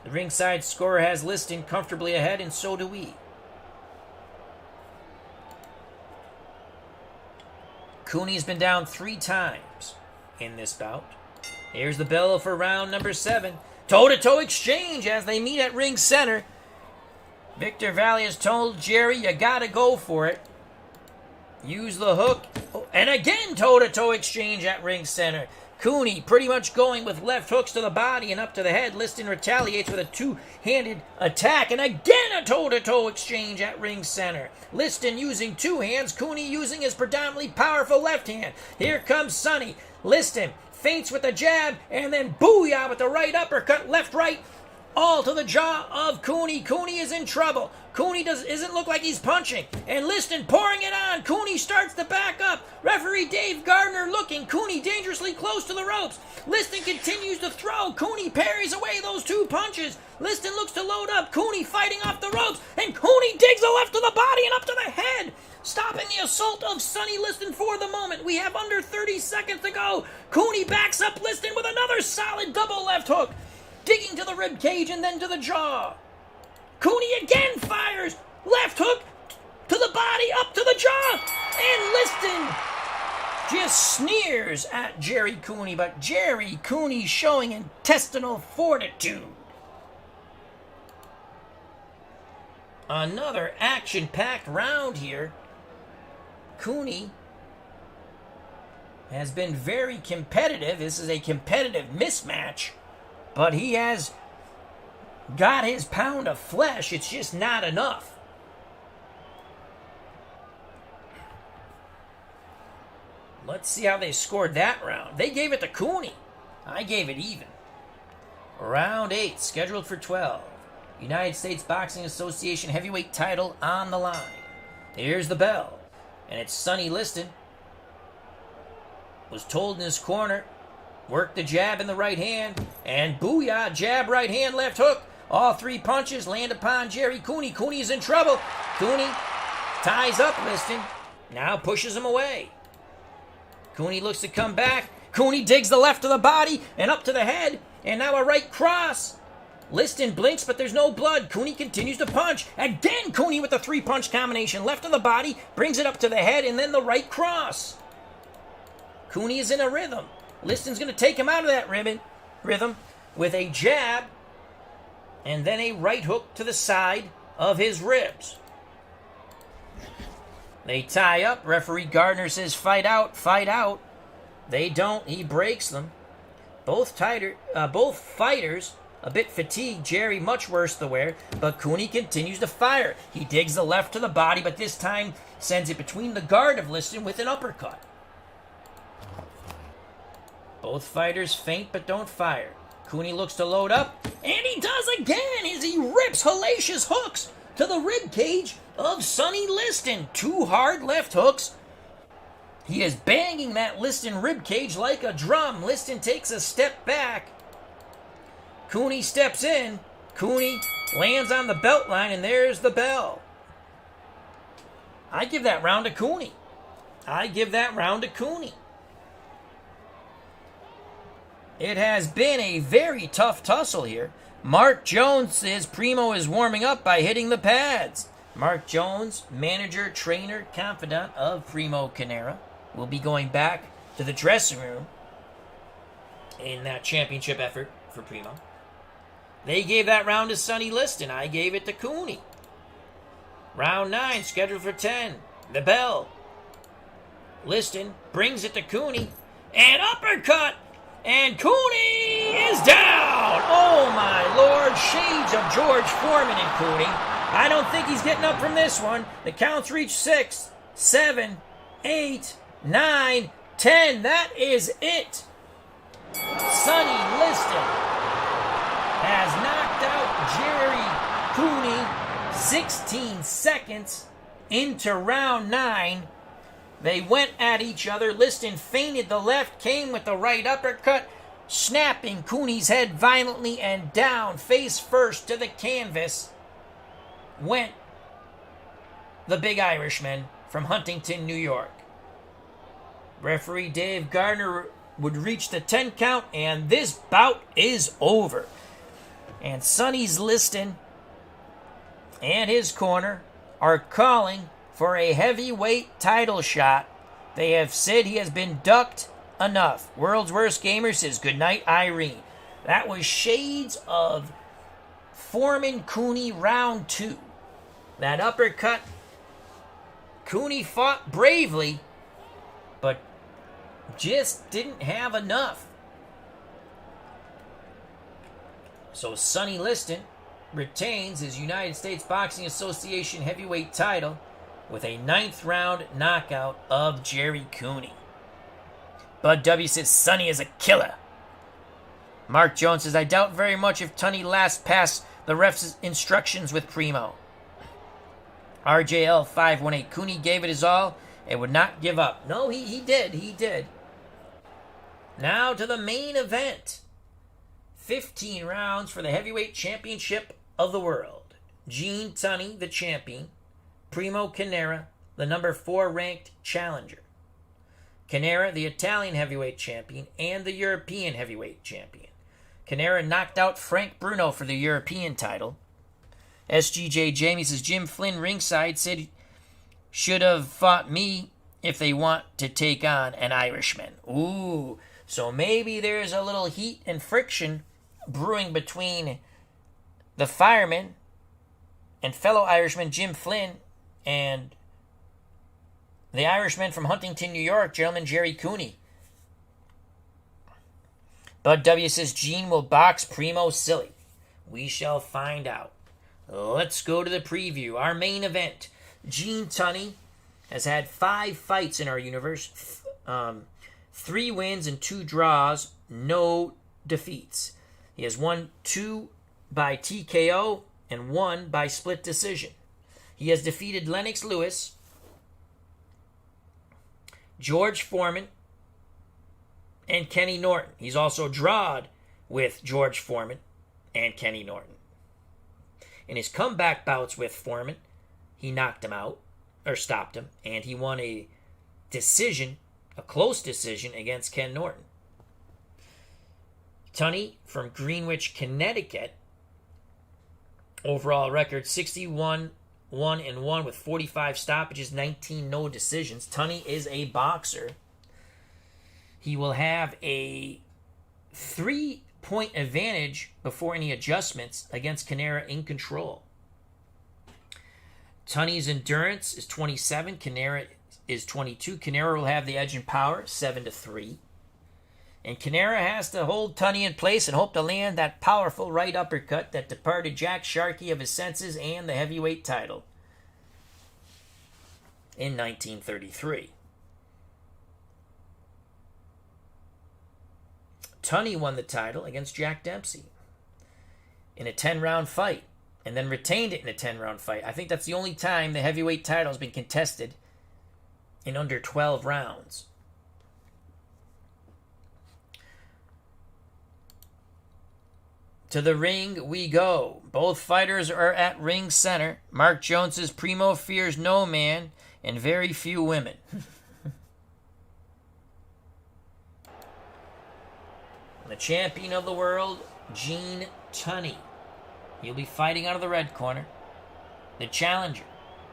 The ringside scorer has Liston comfortably ahead, and so do we. Cooney's been down 3 times in this bout. Here's the bell for round number 7. Toe-to-toe exchange as they meet at ring center. Victor Valley has told Gerry, you gotta go for it. Use the hook. And again, toe-to-toe exchange at ring center. Cooney pretty much going with left hooks to the body and up to the head. Liston retaliates with a 2-handed attack. And again, a toe-to-toe exchange at ring center. Liston using 2 hands. Cooney using his predominantly powerful left hand. Here comes Sonny. Liston feints with a jab and then booyah with the right uppercut. Left, right. All to the jaw of Cooney. Cooney is in trouble. Cooney doesn't look like he's punching. And Liston pouring it on. Cooney starts to back up. Referee Dave Gardner looking. Cooney dangerously close to the ropes. Liston continues to throw. Cooney parries away those 2 punches. Liston looks to load up. Cooney fighting off the ropes. And Cooney digs a left to the body and up to the head. Stopping the assault of Sonny Liston for the moment. We have under 30 seconds to go. Cooney backs up Liston with another solid double left hook. Digging to the rib cage and then to the jaw. Cooney again fires. Left hook to the body, up to the jaw. And Liston just sneers at Gerry Cooney. But Gerry Cooney showing intestinal fortitude. Another action-packed round here. Cooney has been very competitive. This is a competitive mismatch. But he has got his pound of flesh. It's just not enough. Let's see how they scored that round. They gave it to Cooney. I gave it even. Round 8, scheduled for 12. United States Boxing Association heavyweight title on the line. Here's the bell. And it's Sonny Liston. Was told in his corner. Work the jab in the right hand. And booyah, jab, right hand, left hook. All three punches land upon Gerry Cooney. Cooney is in trouble. Cooney ties up Liston. Now pushes him away. Cooney looks to come back. Cooney digs the left to the body and up to the head. And now a right cross. Liston blinks, but there's no blood. Cooney continues to punch. Again, Cooney with the three-punch combination. Left to the body, brings it up to the head, and then the right cross. Cooney is in a rhythm. Liston's going to take him out of that rhythm with a jab and then a right hook to the side of his ribs. They tie up. Referee Gardner says, fight out, fight out. They don't. He breaks them. Both fighters a bit fatigued. Gerry much worse the wear, but Cooney continues to fire. He digs the left to the body, but this time sends it between the guard of Liston with an uppercut. Both fighters feint but don't fire. Cooney looks to load up, and he does again as he rips hellacious hooks to the rib cage of Sonny Liston. Two hard left hooks. He is banging that Liston rib cage like a drum. Liston takes a step back. Cooney steps in. Cooney lands on the belt line, and there's the bell. I give that round to Cooney. It has been a very tough tussle here. Mark Jones says Primo is warming up by hitting the pads. Mark Jones, manager, trainer, confidant of Primo Carnera, will be going back to the dressing room in that championship effort for Primo. They gave that round to Sonny Liston. I gave it to Cooney. Round 9, scheduled for 10. The bell. Liston brings it to Cooney. And uppercut! And Cooney is down! Oh my lord, shades of George Foreman and Cooney. I don't think he's getting up from this one. The counts reach 6, 7, 8, 9, 10. That is it. Sonny Liston has knocked out Gerry Cooney 16 seconds into round 9. They went at each other. Liston feinted the left, came with the right uppercut, snapping Cooney's head violently, and down, face first to the canvas, went the big Irishman from Huntington, New York. Referee Dave Gardner would reach the 10 count, and this bout is over. And Sonny's Liston and his corner are calling for a heavyweight title shot. They have said he has been ducked enough. World's Worst Gamer says, good night, Irene. That was shades of Foreman Cooney round 2. That uppercut, Cooney fought bravely, but just didn't have enough. So Sonny Liston retains his United States Boxing Association heavyweight title with a 9th round knockout of Gerry Cooney. Bud W says Sonny is a killer. Mark Jones says, I doubt very much if Tunney lasts past the ref's instructions with Primo. RJL 518, Cooney gave it his all and would not give up. No, he did. Now to the main event. 15 rounds for the heavyweight championship of the world. Gene Tunney, the champion. Primo Carnera, the number 4 ranked challenger. Carnera, the Italian heavyweight champion and the European heavyweight champion. Carnera knocked out Frank Bruno for the European title. SGJ Jamie says, Jim Flynn ringside said should have fought me if they want to take on an Irishman. Ooh, so maybe there's a little heat and friction brewing between the fireman and fellow Irishman Jim Flynn and the Irishman from Huntington, New York, gentleman Gerry Cooney. Bud W says Gene will box Primo silly. We shall find out. Let's go to the preview. Our main event. Gene Tunney has had 5 fights in our universe. 3 wins and 2 draws, no defeats. He has won 2 by TKO and 1 by split decision. He has defeated Lennox Lewis, George Foreman, and Kenny Norton. He's also drawed with George Foreman and Kenny Norton. In his comeback bouts with Foreman, he knocked him out, or stopped him, and he won a close decision against Ken Norton. Tunney from Greenwich, Connecticut, overall record 61-1-1 with 45 stoppages, 19 no decisions. Tunney is a boxer. He will have a 3-point advantage before any adjustments against Carnera in control. Tunney's endurance is 27. Carnera is 22. Carnera will have the edge in power, 7-3. And Carnera has to hold Tunney in place and hope to land that powerful right uppercut that departed Jack Sharkey of his senses and the heavyweight title in 1933. Tunney won the title against Jack Dempsey in a 10-round fight and then retained it in a 10-round fight. I think that's the only time the heavyweight title has been contested in under 12 rounds. To the ring we go. Both fighters are at ring center. Mark Jones says Primo fears no man and very few women. The champion of the world, Gene Tunney. He'll be fighting out of the red corner. The challenger,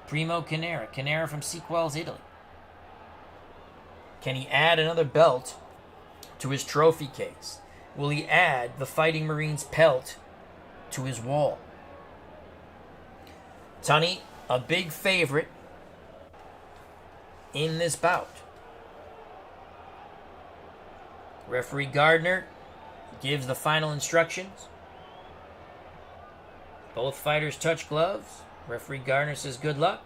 Primo Carnera. Carnera from Sequels, Italy. Can he add another belt to his trophy case? Will he add the Fighting Marines pelt to his wall? Tunney, a big favorite in this bout. Referee Gardner gives the final instructions. Both fighters touch gloves. Referee Gardner says good luck.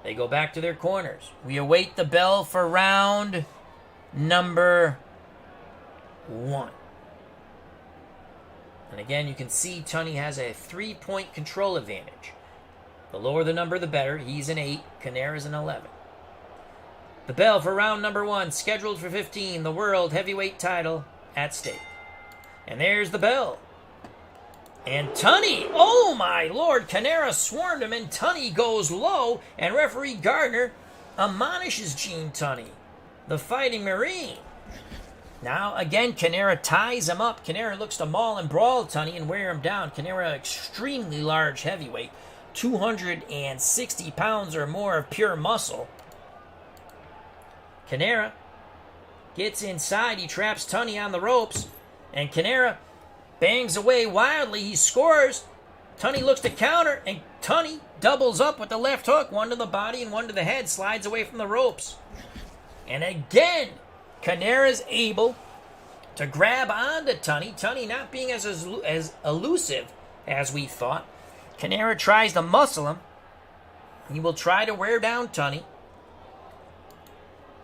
They go back to their corners. We await the bell for round number 1. And again, you can see Tunney has a 3-point control advantage. The lower the number, the better. He's an 8. Carnera's an 11. The bell for round number 1, scheduled for 15, the world heavyweight title at stake. And there's the bell. And Tunney, oh my lord, Carnera swarmed him, and Tunney goes low, and referee Gardner admonishes Gene Tunney, the Fighting Marine. Now, again, Carnera ties him up. Carnera looks to maul and brawl Tunney and wear him down. Carnera, extremely large heavyweight, 260 pounds or more of pure muscle. Carnera gets inside. He traps Tunney on the ropes, and Carnera bangs away wildly. He scores. Tunney looks to counter, and Tunney doubles up with the left hook, one to the body and one to the head, slides away from the ropes. And again, Carnera's able to grab onto Tunney. Tunney not being as elusive as we thought. Carnera tries to muscle him. He will try to wear down Tunney.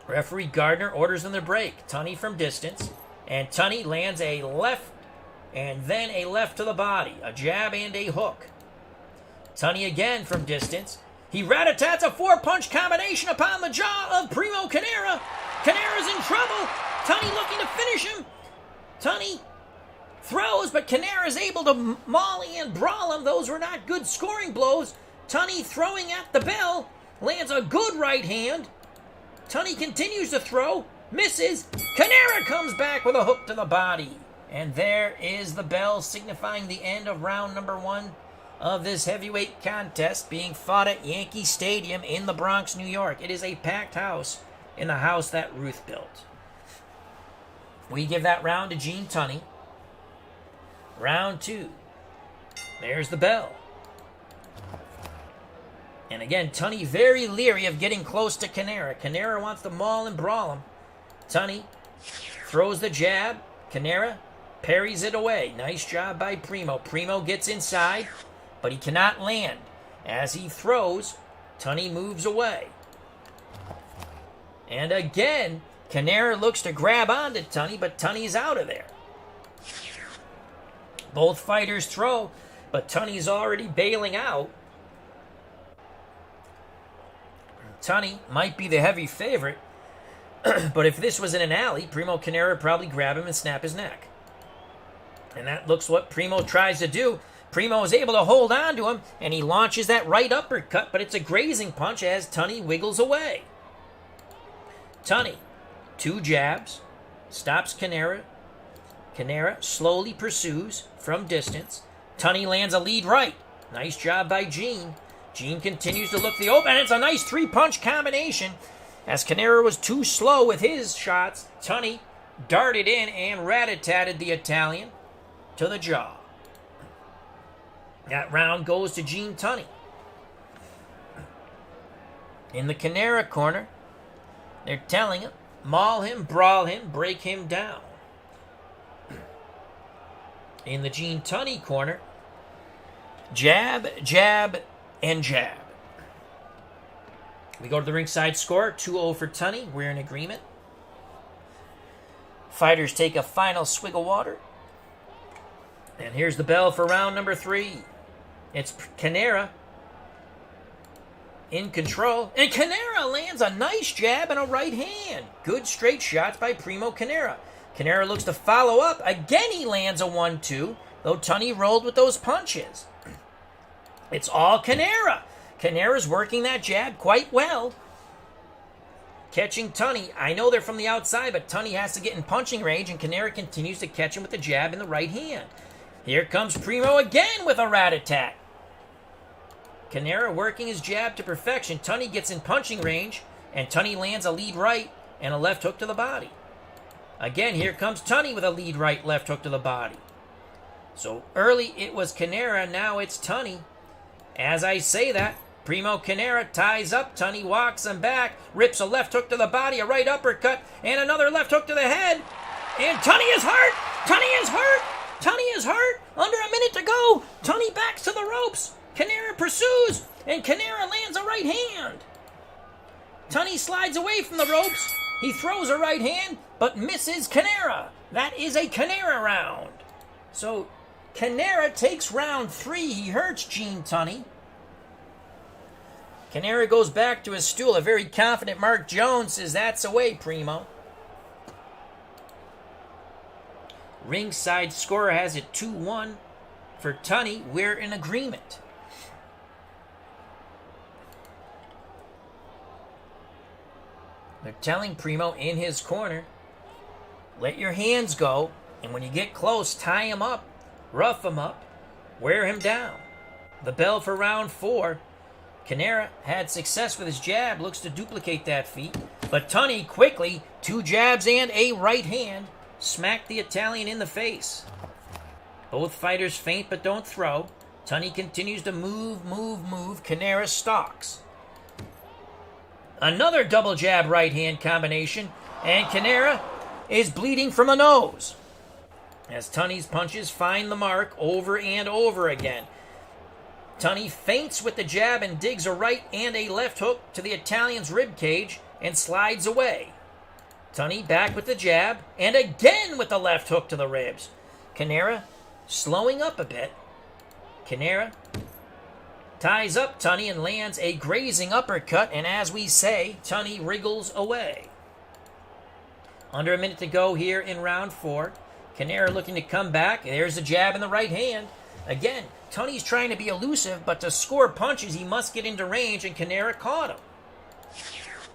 Referee Gardner orders him to break. Tunney from distance. And Tunney lands a left and then a left to the body. A jab and a hook. Tunney again from distance. He rat-a-tats a 4-punch combination upon the jaw of Primo Carnera. Carnera's in trouble. Tunney looking to finish him. Tunney throws, but Carnera is able to maul and brawl him. Those were not good scoring blows. Tunney throwing at the bell. Lands a good right hand. Tunney continues to throw. Misses. Carnera comes back with a hook to the body. And there is the bell signifying the end of round number 1 of this heavyweight contest being fought at Yankee Stadium in the Bronx, New York. It is a packed house in the house that Ruth built. We give that round to Gene Tunney. Round 2. There's the bell. And again, Tunney very leery of getting close to Carnera. Carnera wants to maul and brawl him. Tunney throws the jab. Carnera parries it away. Nice job by Primo. Primo gets inside, but he cannot land. As he throws, Tunney moves away. And again, Carnera looks to grab onto Tunney, but Tunney's out of there. Both fighters throw, but Tunney's already bailing out. Tunney might be the heavy favorite, but if this was in an alley, Primo Carnera would probably grab him and snap his neck. And that looks what Primo tries to do. Primo is able to hold on to him, and he launches that right uppercut, but it's a grazing punch as Tunney wiggles away. Tunney, 2 jabs, stops Carnera. Carnera slowly pursues from distance. Tunney lands a lead right. Nice job by Gene. Gene continues to look the open, and it's a nice 3-punch combination. As Carnera was too slow with his shots, Tunney darted in and rat-a-tatted the Italian to the jaw. That round goes to Gene Tunney. In the Carnera corner, they're telling him, maul him, brawl him, break him down. In the Gene Tunney corner, jab, jab, and jab. We go to the ringside score, 2-0 for Tunney. We're in agreement. Fighters take a final swig of water. And here's the bell for round number 3. It's Carnera in control. And Carnera lands a nice jab and a right hand. Good straight shots by Primo Carnera. Carnera looks to follow up. Again, he lands a 1-2, though Tunney rolled with those punches. It's all Carnera. Carnera's working that jab quite well. Catching Tunney. I know they're from the outside, but Tunney has to get in punching range, and Carnera continues to catch him with the jab in the right hand. Here comes Primo again with a rat-a-tat. Carnera working his jab to perfection. Tunney gets in punching range, and Tunney lands a lead right and a left hook to the body. Again, here comes Tunney with a lead right, left hook to the body. So early it was Carnera, now it's Tunney. As I say that, Primo Carnera ties up Tunney, walks him back, rips a left hook to the body, a right uppercut, and another left hook to the head. And Tunney is hurt! Tunney is hurt! Tunney is hurt! Under a minute to go! Tunney backs to the ropes! Carnera pursues! And Carnera lands a right hand! Tunney slides away from the ropes. He throws a right hand, but misses Carnera. That is a Carnera round. So Carnera takes round 3. He hurts Gene Tunney. Carnera goes back to his stool. A very confident Mark Jones says, "That's away, Primo." Ringside scorer has it 2-1 for Tunney. We're in agreement. They're telling Primo in his corner, let your hands go, and when you get close, tie him up, rough him up, wear him down. The bell for round 4. Carnera had success with his jab, looks to duplicate that feat, but Tunney quickly, 2 jabs and a right hand, smacked the Italian in the face. Both fighters feint but don't throw. Tunney continues to move. Carnera stalks. Another double jab right hand combination, and Carnera is bleeding from the nose as Tunney's punches find the mark over and over again. Tunney feints with the jab and digs a right and a left hook to the Italian's rib cage and slides away. Tunney back with the jab and again with the left hook to the ribs. Carnera slowing up a bit. Carnera ties up Tunney and lands a grazing uppercut, and as we say, Tunney wriggles away. Under a minute to go here in round 4. Carnera looking to come back. There's a jab in the right hand. Again, Tunney's trying to be elusive, but to score punches, he must get into range, and Carnera caught him.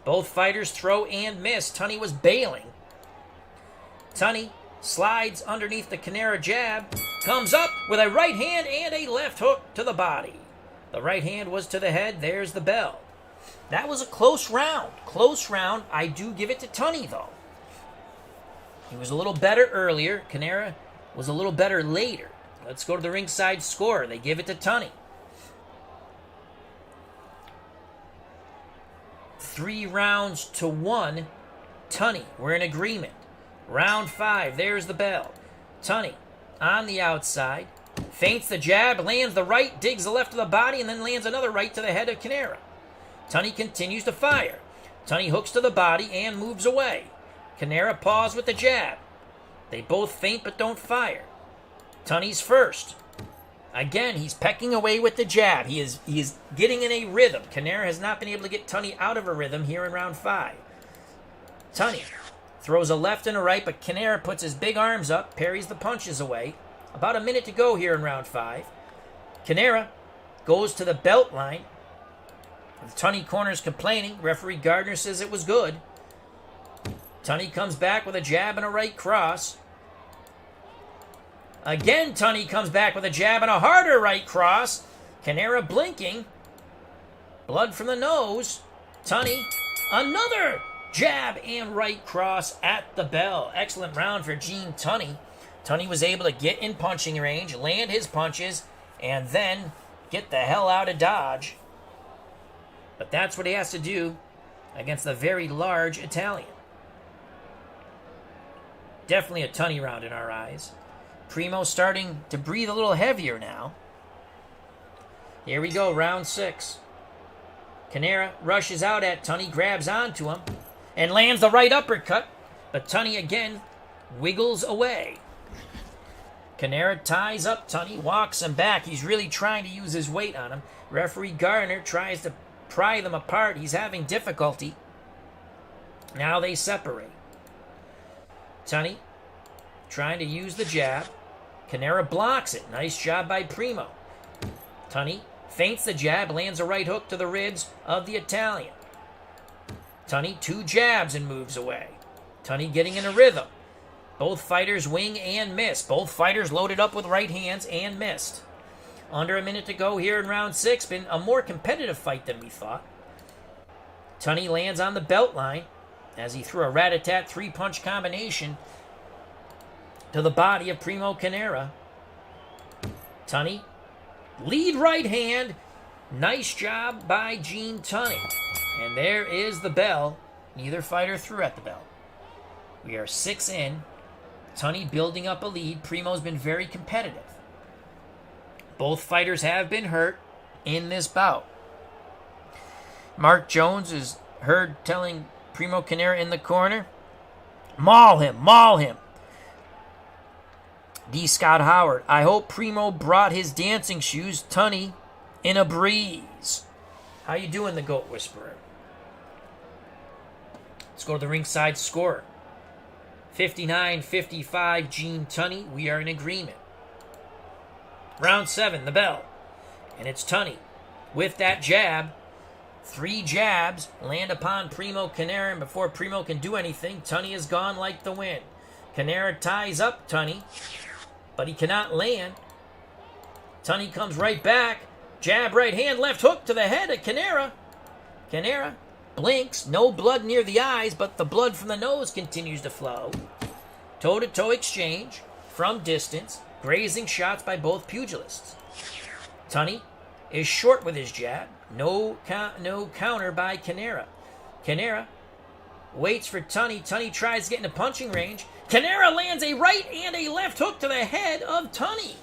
Both fighters throw and miss. Tunney was bailing. Tunney slides underneath the Carnera jab, comes up with a right hand and a left hook to the body. The right hand was to the head. There's the bell. That was a close round. Close round. I do give it to Tunney, though. He was a little better earlier. Carnera was a little better later. Let's go to the ringside score. They give it to Tunney. 3-1. Tunney, we're in agreement. Round 5, there's the bell. Tunney on the outside. Feints the jab, lands the right, digs the left to the body, and then lands another right to the head of Carnera. Tunney continues to fire. Tunney hooks to the body and moves away. Carnera paws with the jab. They both feint but don't fire. Tunney's first. Again, he's pecking away with the jab. He is getting in a rhythm. Carnera has not been able to get Tunney out of a rhythm here in round 5. Tunney throws a left and a right, but Carnera puts his big arms up, parries the punches away. About a minute to go here in round 5. Carnera goes to the belt line. The Tunney corner's complaining. Referee Gardner says it was good. Tunney comes back with a jab and a right cross. Again, Tunney comes back with a jab and a harder right cross. Carnera blinking. Blood from the nose. Tunney, another jab and right cross at the bell. Excellent round for Gene Tunney. Tunney was able to get in punching range, land his punches, and then get the hell out of Dodge. But that's what he has to do against the very large Italian. Definitely a Tunney round in our eyes. Primo starting to breathe a little heavier now. Here we go, round 6. Carnera rushes out at Tunney, grabs onto him, and lands the right uppercut. But Tunney again wiggles away. Carnera ties up Tunney, walks him back. He's really trying to use his weight on him. Referee Gardner tries to pry them apart. He's having difficulty. Now they separate. Tunney trying to use the jab. Carnera blocks it. Nice job by Primo. Tunney feints the jab, lands a right hook to the ribs of the Italian. Tunney 2 jabs and moves away. Tunney getting in a rhythm. Both fighters wing and miss. Both fighters loaded up with right hands and missed. Under a minute to go here in round 6. Been a more competitive fight than we thought. Tunney lands on the belt line as he threw a rat-a-tat 3-punch combination to the body of Primo Carnera. Tunney, lead right hand. Nice job by Gene Tunney. And there is the bell. Neither fighter threw at the bell. We are 6 in. Tunney building up a lead. Primo's been very competitive. Both fighters have been hurt in this bout. Mark Jones is heard telling Primo Carnera in the corner, maul him, maul him. D. Scott Howard, I hope Primo brought his dancing shoes. Tunney in a breeze. How you doing, the Goat Whisperer? Let's go to the ringside score. 59-55, Gene Tunney. We are in agreement. Round 7, the bell. And it's Tunney with that jab. 3 jabs land upon Primo Carnera, and before Primo can do anything, Tunney is gone like the wind. Carnera ties up Tunney, but he cannot land. Tunney comes right back. Jab, right hand, left hook to the head of Carnera. Carnera blinks. No blood near the eyes, but the blood from the nose continues to flow. Toe-to-toe exchange from distance. Grazing shots by both pugilists. Tunney is short with his jab. No counter by Carnera. Carnera waits for Tunney. Tunney tries to get into punching range. Carnera lands a right and a left hook to the head of Tunney.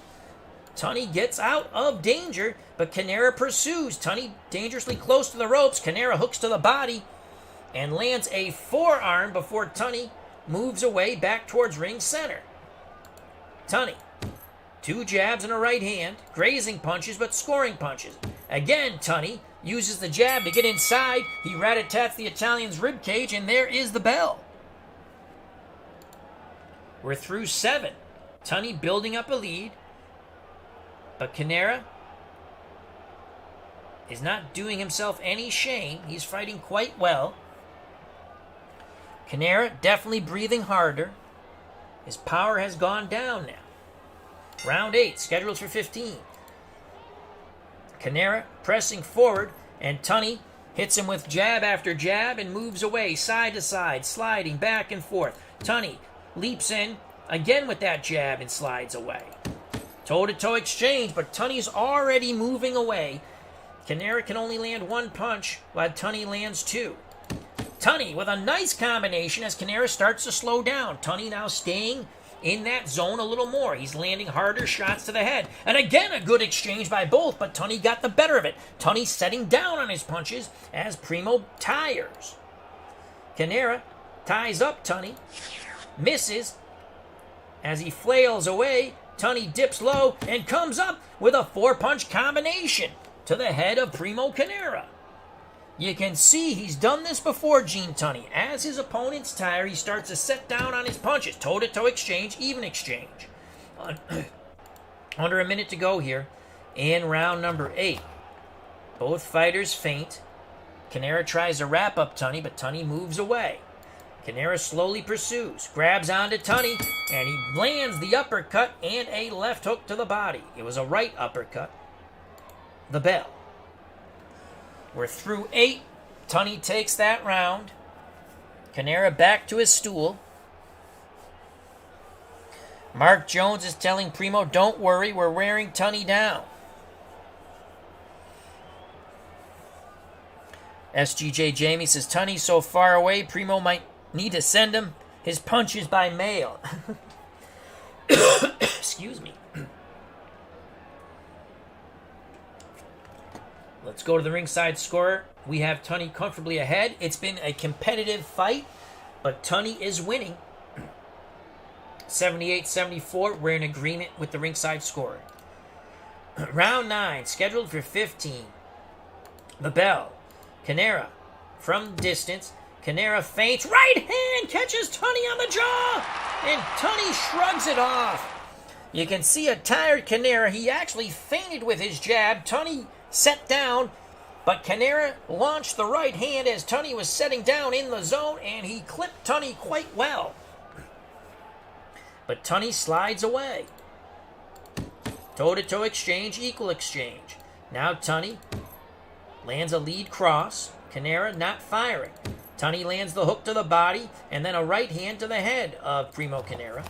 Tunney gets out of danger, but Carnera pursues. Tunney dangerously close to the ropes. Carnera hooks to the body and lands a forearm before Tunney moves away back towards ring center. Tunney, 2 jabs and a right hand, grazing punches but scoring punches. Again, Tunney uses the jab to get inside. He rat-a-tats the Italian's ribcage, and there is the bell. We're through 7. Tunney building up a lead, but Carnera is not doing himself any shame. He's fighting quite well. Carnera definitely breathing harder. His power has gone down now. Round 8, scheduled for 15. Carnera pressing forward, and Tunney hits him with jab after jab and moves away, side to side, sliding back and forth. Tunney leaps in, again with that jab, and slides away. Toe-to-toe exchange, but Tunney's already moving away. Carnera can only land 1 punch, while Tunney lands 2. Tunney with a nice combination as Carnera starts to slow down. Tunney now staying in that zone a little more. He's landing harder shots to the head. And again, a good exchange by both, but Tunney got the better of it. Tunney setting down on his punches as Primo tires. Carnera ties up Tunney, misses as he flails away. Tunney dips low and comes up with a 4-punch combination to the head of Primo Carnera. You can see he's done this before, Gene Tunney. As his opponents tire, he starts to set down on his punches. Toe-to-toe exchange, even exchange. Under a minute to go here in round number 8. Both fighters feint. Carnera tries to wrap up Tunney, but Tunney moves away. Carnera slowly pursues, grabs onto Tunney, and he lands the uppercut and a left hook to the body. It was a right uppercut. The bell. We're through 8. Tunney takes that round. Carnera back to his stool. Mark Jones is telling Primo, don't worry, we're wearing Tunney down. SGJ Jamie says, Tunney's so far away, Primo might need to send him his punches by mail. Excuse me. Let's go to the ringside scorer. We have Tunney comfortably ahead. It's been a competitive fight, but Tunney is winning. 78-74, we're in agreement with the ringside scorer. Round 9, scheduled for 15. The bell. Carnera from distance. Carnera feints. Right hand catches Tunney on the jaw. And Tunney shrugs it off. You can see a tired Carnera. He actually feinted with his jab. Tunney set down. But Carnera launched the right hand as Tunney was setting down in the zone. And he clipped Tunney quite well. But Tunney slides away. Toe-to-toe exchange, equal exchange. Now Tunney lands a lead cross. Carnera not firing. Tunney lands the hook to the body and then a right hand to the head of Primo Carnera.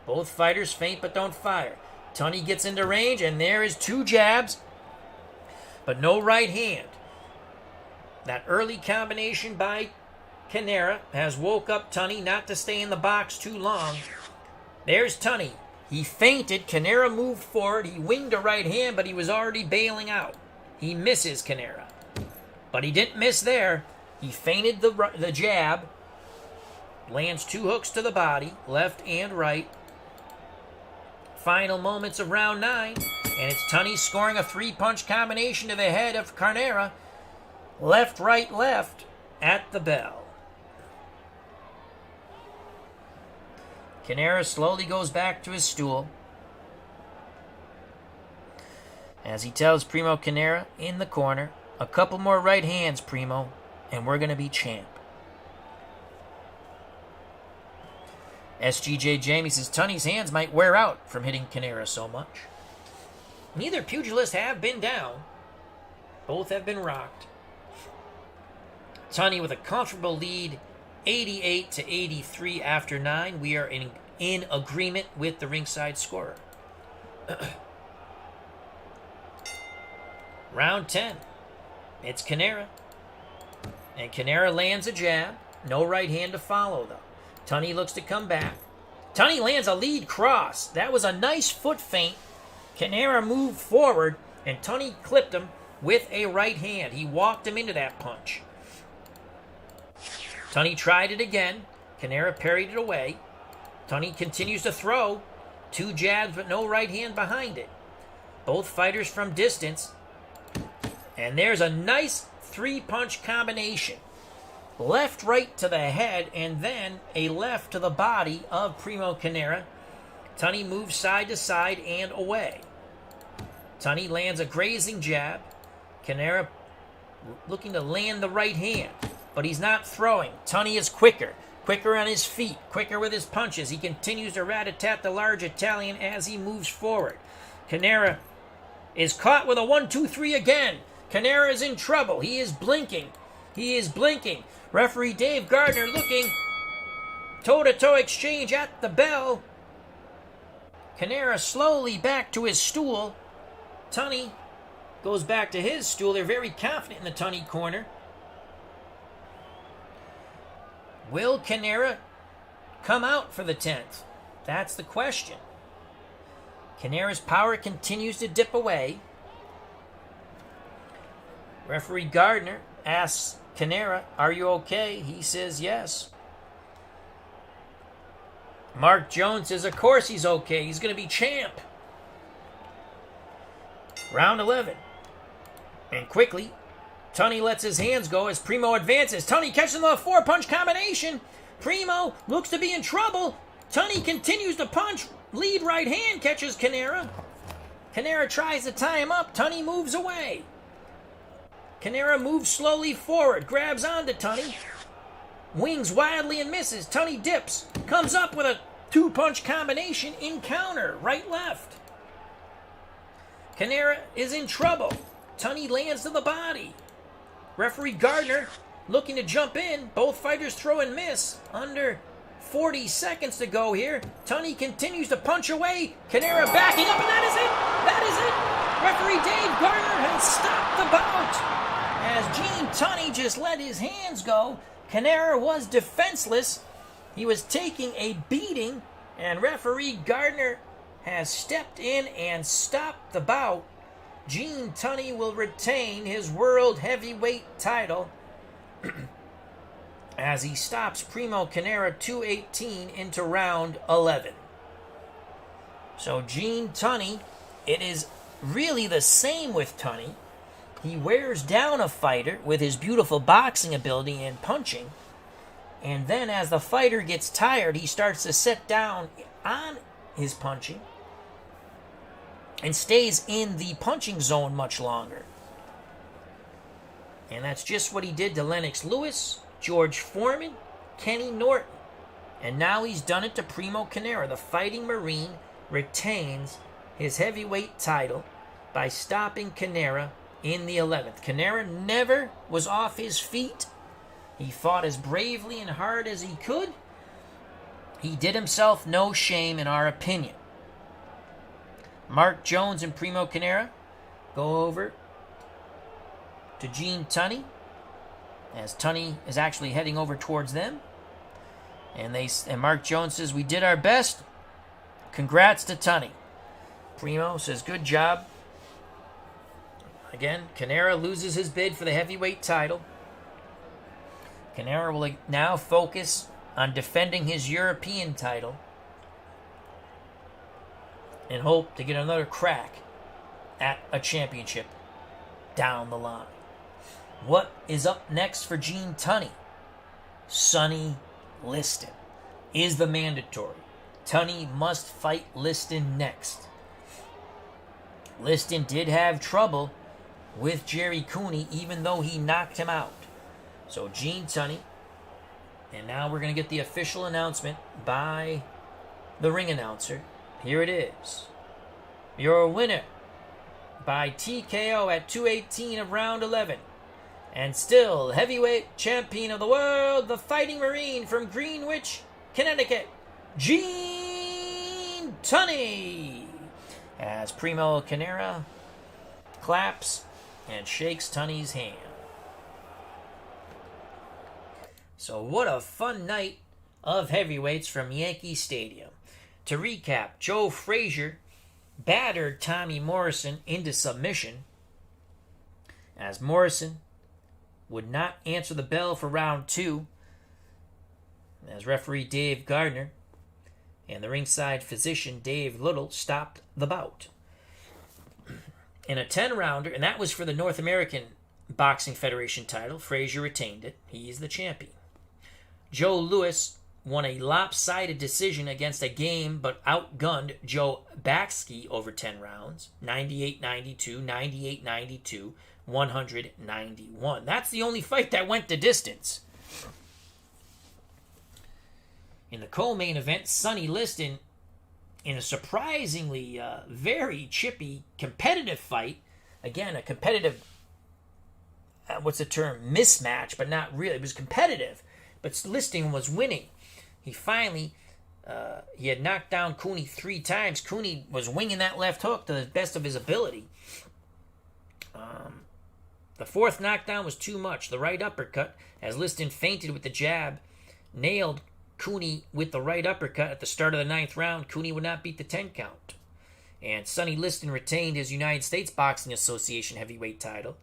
Both fighters feint but don't fire. Tunney gets into range and there is 2 jabs but no right hand. That early combination by Carnera has woke up Tunney not to stay in the box too long. There's Tunney. He feinted. Carnera moved forward. He winged a right hand, but he was already bailing out. He misses Carnera. But he didn't miss there. He feinted the jab. Lands 2 hooks to the body, left and right. Final moments of round 9. And it's Tunney scoring a 3-punch combination to the head of Carnera. Left, right, left at the bell. Carnera slowly goes back to his stool as he tells Primo Carnera in the corner, a couple more right hands, Primo, and we're going to be champ. SGJ Jamie says Tunney's hands might wear out from hitting Carnera so much. Neither pugilist have been down. Both have been rocked. Tunney with a comfortable lead, 88-83 after 9. We are in agreement with the ringside scorer. Round 10. It's Carnera. And Carnera lands a jab. No right hand to follow, though. Tunney looks to come back. Tunney lands a lead cross. That was a nice foot feint. Carnera moved forward, and Tunney clipped him with a right hand. He walked him into that punch. Tunney tried it again. Carnera parried it away. Tunney continues to throw. 2 jabs, but no right hand behind it. Both fighters from distance. And there's a nice 3-punch combination. Left, right to the head, and then a left to the body of Primo Carnera. Tunney moves side to side and away. Tunney lands a grazing jab. Carnera looking to land the right hand. But he's not throwing. Tunney is quicker on his feet, quicker with his punches. He continues to rat-a-tat the large Italian as he moves forward. Carnera is caught with a 1-2-3 again. Carnera is in trouble. He is blinking. Referee Dave Gardner looking. Toe-to-toe exchange at the bell. Carnera slowly back to his stool. Tunney goes back to his stool. They're very confident in the Tunney corner. Will Carnera come out for the 10th? That's the question. Carnera's power continues to dip away. Referee Gardner asks Carnera, are you okay? He says yes. Mark Jones says, of course he's okay. He's going to be champ. Round 11. And quickly, Tunney lets his hands go as Primo advances. Tunney catches the 4-punch combination. Primo looks to be in trouble. Tunney continues to punch. Lead right hand catches Carnera. Carnera tries to tie him up. Tunney moves away. Carnera moves slowly forward, grabs onto Tunney, wings wildly and misses. Tunney dips, comes up with a two-punch combination in counter, right-left. Carnera is in trouble. Tunney lands to the body. Referee Gardner looking to jump in. Both fighters throw and miss. Under 40 seconds to go here. Tunney continues to punch away. Carnera backing up, and that is it. That is it. Referee Dave Gardner has stopped the bout. As Gene Tunney just let his hands go, Carnera was defenseless. He was taking a beating, and referee Gardner has stepped in and stopped the bout. Gene Tunney will retain his world heavyweight title as he stops Primo Carnera 218 into round 11. So Gene Tunney, it is really the same with Tunney. He wears down a fighter with his beautiful boxing ability and punching, and then as the fighter gets tired, he starts to sit down on his punching and stays in the punching zone much longer. And that's just what he did to Lennox Lewis, George Foreman, Kenny Norton. And now he's done it to Primo Carnera. The Fighting Marine retains his heavyweight title by stopping Carnera in the 11th. Carnera never was off his feet. He fought as bravely and hard as he could. He did himself no shame, in our opinion. Mark Jones and Primo Carnera go over to Gene Tunney, as Tunney is actually heading over towards them. And Mark Jones says, "We did our best. Congrats to Tunney." Primo says, "Good job." Again, Carnera loses his bid for the heavyweight title. Carnera will now focus on defending his European title and hope to get another crack at a championship down the line. What is up next for Gene Tunney? Sonny Liston is the mandatory. Tunney must fight Liston next. Liston did have trouble with Gerry Cooney, even though he knocked him out. So Gene Tunney, and now we're going to get the official announcement by the ring announcer. Here it is. Your winner by TKO at 218 of round 11. And still heavyweight champion of the world, the Fighting Marine from Greenwich, Connecticut, Gene Tunney. As Primo Carnera claps and shakes Tunney's hand. So what a fun night of heavyweights from Yankee Stadium. To recap, Joe Frazier battered Tommy Morrison into submission, as Morrison would not answer the bell for round 2, as referee Dave Gardner and the ringside physician Dave Little stopped the bout. In a 10-rounder, and that was for the North American Boxing Federation title, Frazier retained it. He is the champion. Joe Louis won a lopsided decision against a game but outgunned Joe Baksi over 10 rounds, 98-92, 98-92, 191. That's the only fight that went the distance. In the co-main event, Sonny Liston, in a surprisingly very chippy, competitive fight, again, a competitive, mismatch, but not really. It was competitive, but Liston was winning. He finally, he had knocked down Cooney 3 times. Cooney was winging that left hook to the best of his ability. The 4th knockdown was too much. The right uppercut, as Liston feinted with the jab, nailed Cooney with the right uppercut at the start of the 9th round. Cooney would not beat the 10 count. And Sonny Liston retained his United States Boxing Association heavyweight title.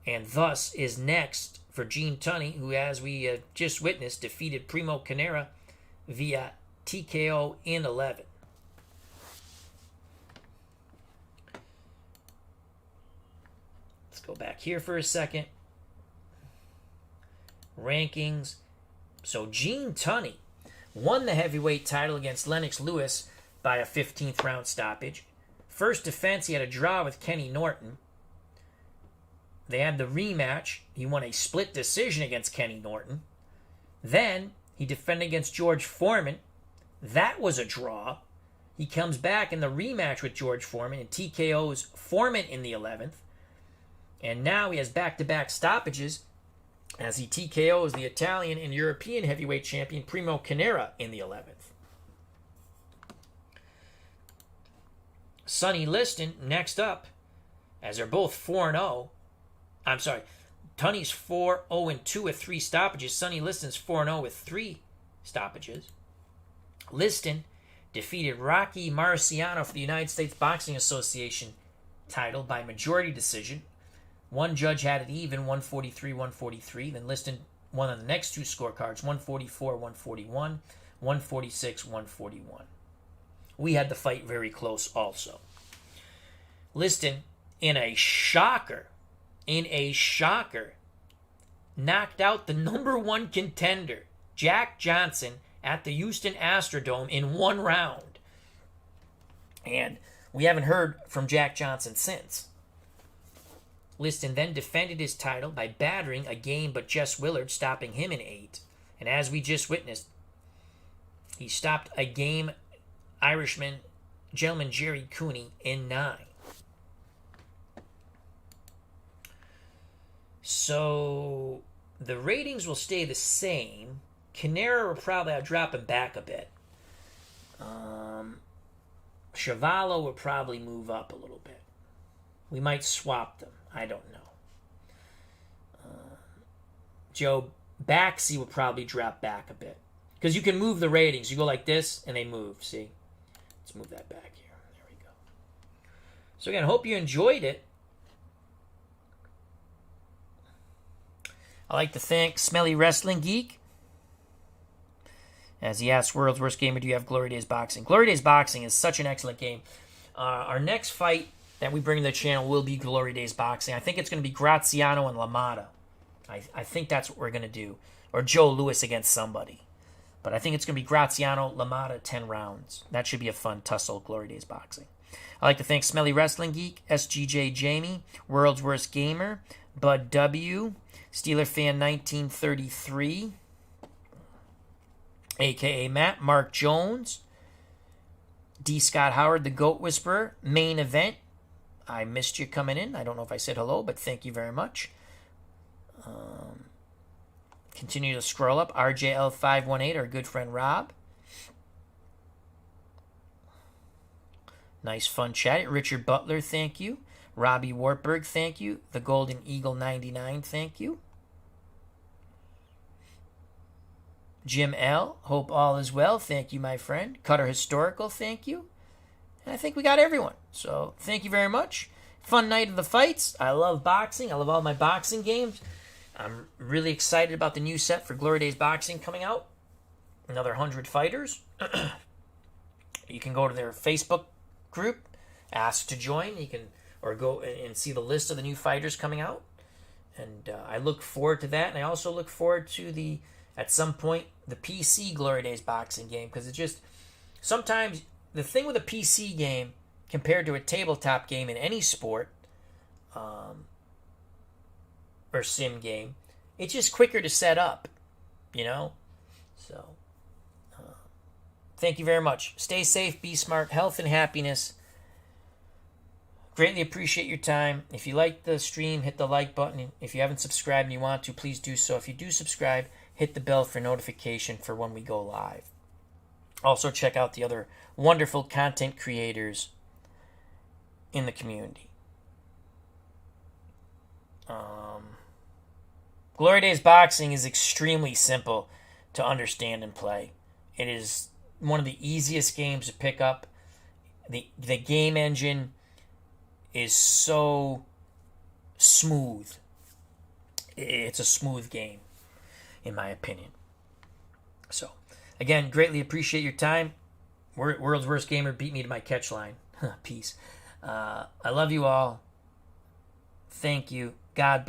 And thus is next for Gene Tunney, who, as we just witnessed, defeated Primo Carnera via TKO in 11. Let's go back here for a second. Rankings. So Gene Tunney won the heavyweight title against Lennox Lewis by a 15th round stoppage. first defense, he had a draw with Kenny Norton. They had the rematch. He won a split decision against Kenny Norton. Then he defended against George Foreman. That was a draw. He comes back in the rematch with George Foreman and TKOs Foreman in the 11th. And now he has back-to-back stoppages as he TKOs the Italian and European heavyweight champion Primo Carnera in the 11th. Sonny Liston next up, as they're both 4-0. I'm sorry, Tunney's 4-0-2 with 3 stoppages. Sonny Liston's 4-0 with 3 stoppages. Liston defeated Rocky Marciano for the United States Boxing Association title by majority decision. One judge had it even, 143-143. Then Liston won on the next 2 scorecards, 144-141, 146-141. We had the fight very close also. Liston, in a shocker, knocked out the number 1 contender, Jack Johnson, at the Houston Astrodome in 1 round. And we haven't heard from Jack Johnson since. Liston then defended his title by battering a game but Jess Willard, stopping him in 8. And as we just witnessed, he stopped a game Irishman, gentleman Gerry Cooney, in 9. So the ratings will stay the same. Carnera will probably drop him back a bit. Chevalo will probably move up a little bit. We might swap them. I don't know. Joe Baksi will probably drop back a bit. Because you can move the ratings. You go like this, and they move. See? Let's move that back here. There we go. So again, I hope you enjoyed it. I'd like to thank Smelly Wrestling Geek. As he asks, World's Worst Gamer, do you have Glory Days Boxing? Glory Days Boxing is such an excellent game. Our next fight that we bring to the channel will be Glory Days Boxing. I think it's going to be Graziano and LaMotta. I think that's what we're going to do. Or Joe Louis against somebody. But I think it's going to be Graziano, LaMotta, 10 rounds. That should be a fun tussle, Glory Days Boxing. I'd like to thank Smelly Wrestling Geek, SGJ Jamie, World's Worst Gamer, Bud W., Steeler Fan 1933, a.k.a. Matt, Mark Jones, D. Scott Howard, the Goat Whisperer, Main Event. I missed you coming in. I don't know if I said hello, but thank you very much. Continue to scroll up. RJL518, our good friend Rob. Nice fun chat. Richard Butler, thank you. Robbie Wartburg, thank you. The Golden Eagle 99, thank you. Jim L., hope all is well. Thank you, my friend. Cutter Historical, thank you. And I think we got everyone. So thank you very much. Fun night of the fights. I love boxing. I love all my boxing games. I'm really excited about the new set for Glory Days Boxing coming out. Another 100 fighters. You can go to their Facebook group, ask to join. You can or go and see the list of the new fighters coming out. And I look forward to that. And I also look forward to at some point, the PC Glory Days Boxing game. Because it just, sometimes, the thing with a PC game compared to a tabletop game in any sport, or sim game, it's just quicker to set up, you know? So, thank you very much. Stay safe, be smart, health and happiness. Greatly appreciate your time. If you like the stream, hit the like button. If you haven't subscribed and you want to, please do so. If you do subscribe, hit the bell for notification for when we go live. Also, check out the other wonderful content creators in the community. Glory Days Boxing is extremely simple to understand and play. It is one of the easiest games to pick up. The game engine is so smooth. It's a smooth game, in my opinion. So, again, greatly appreciate your time. World's Worst Gamer beat me to my catch line. Peace. I love you all. Thank you. God bless.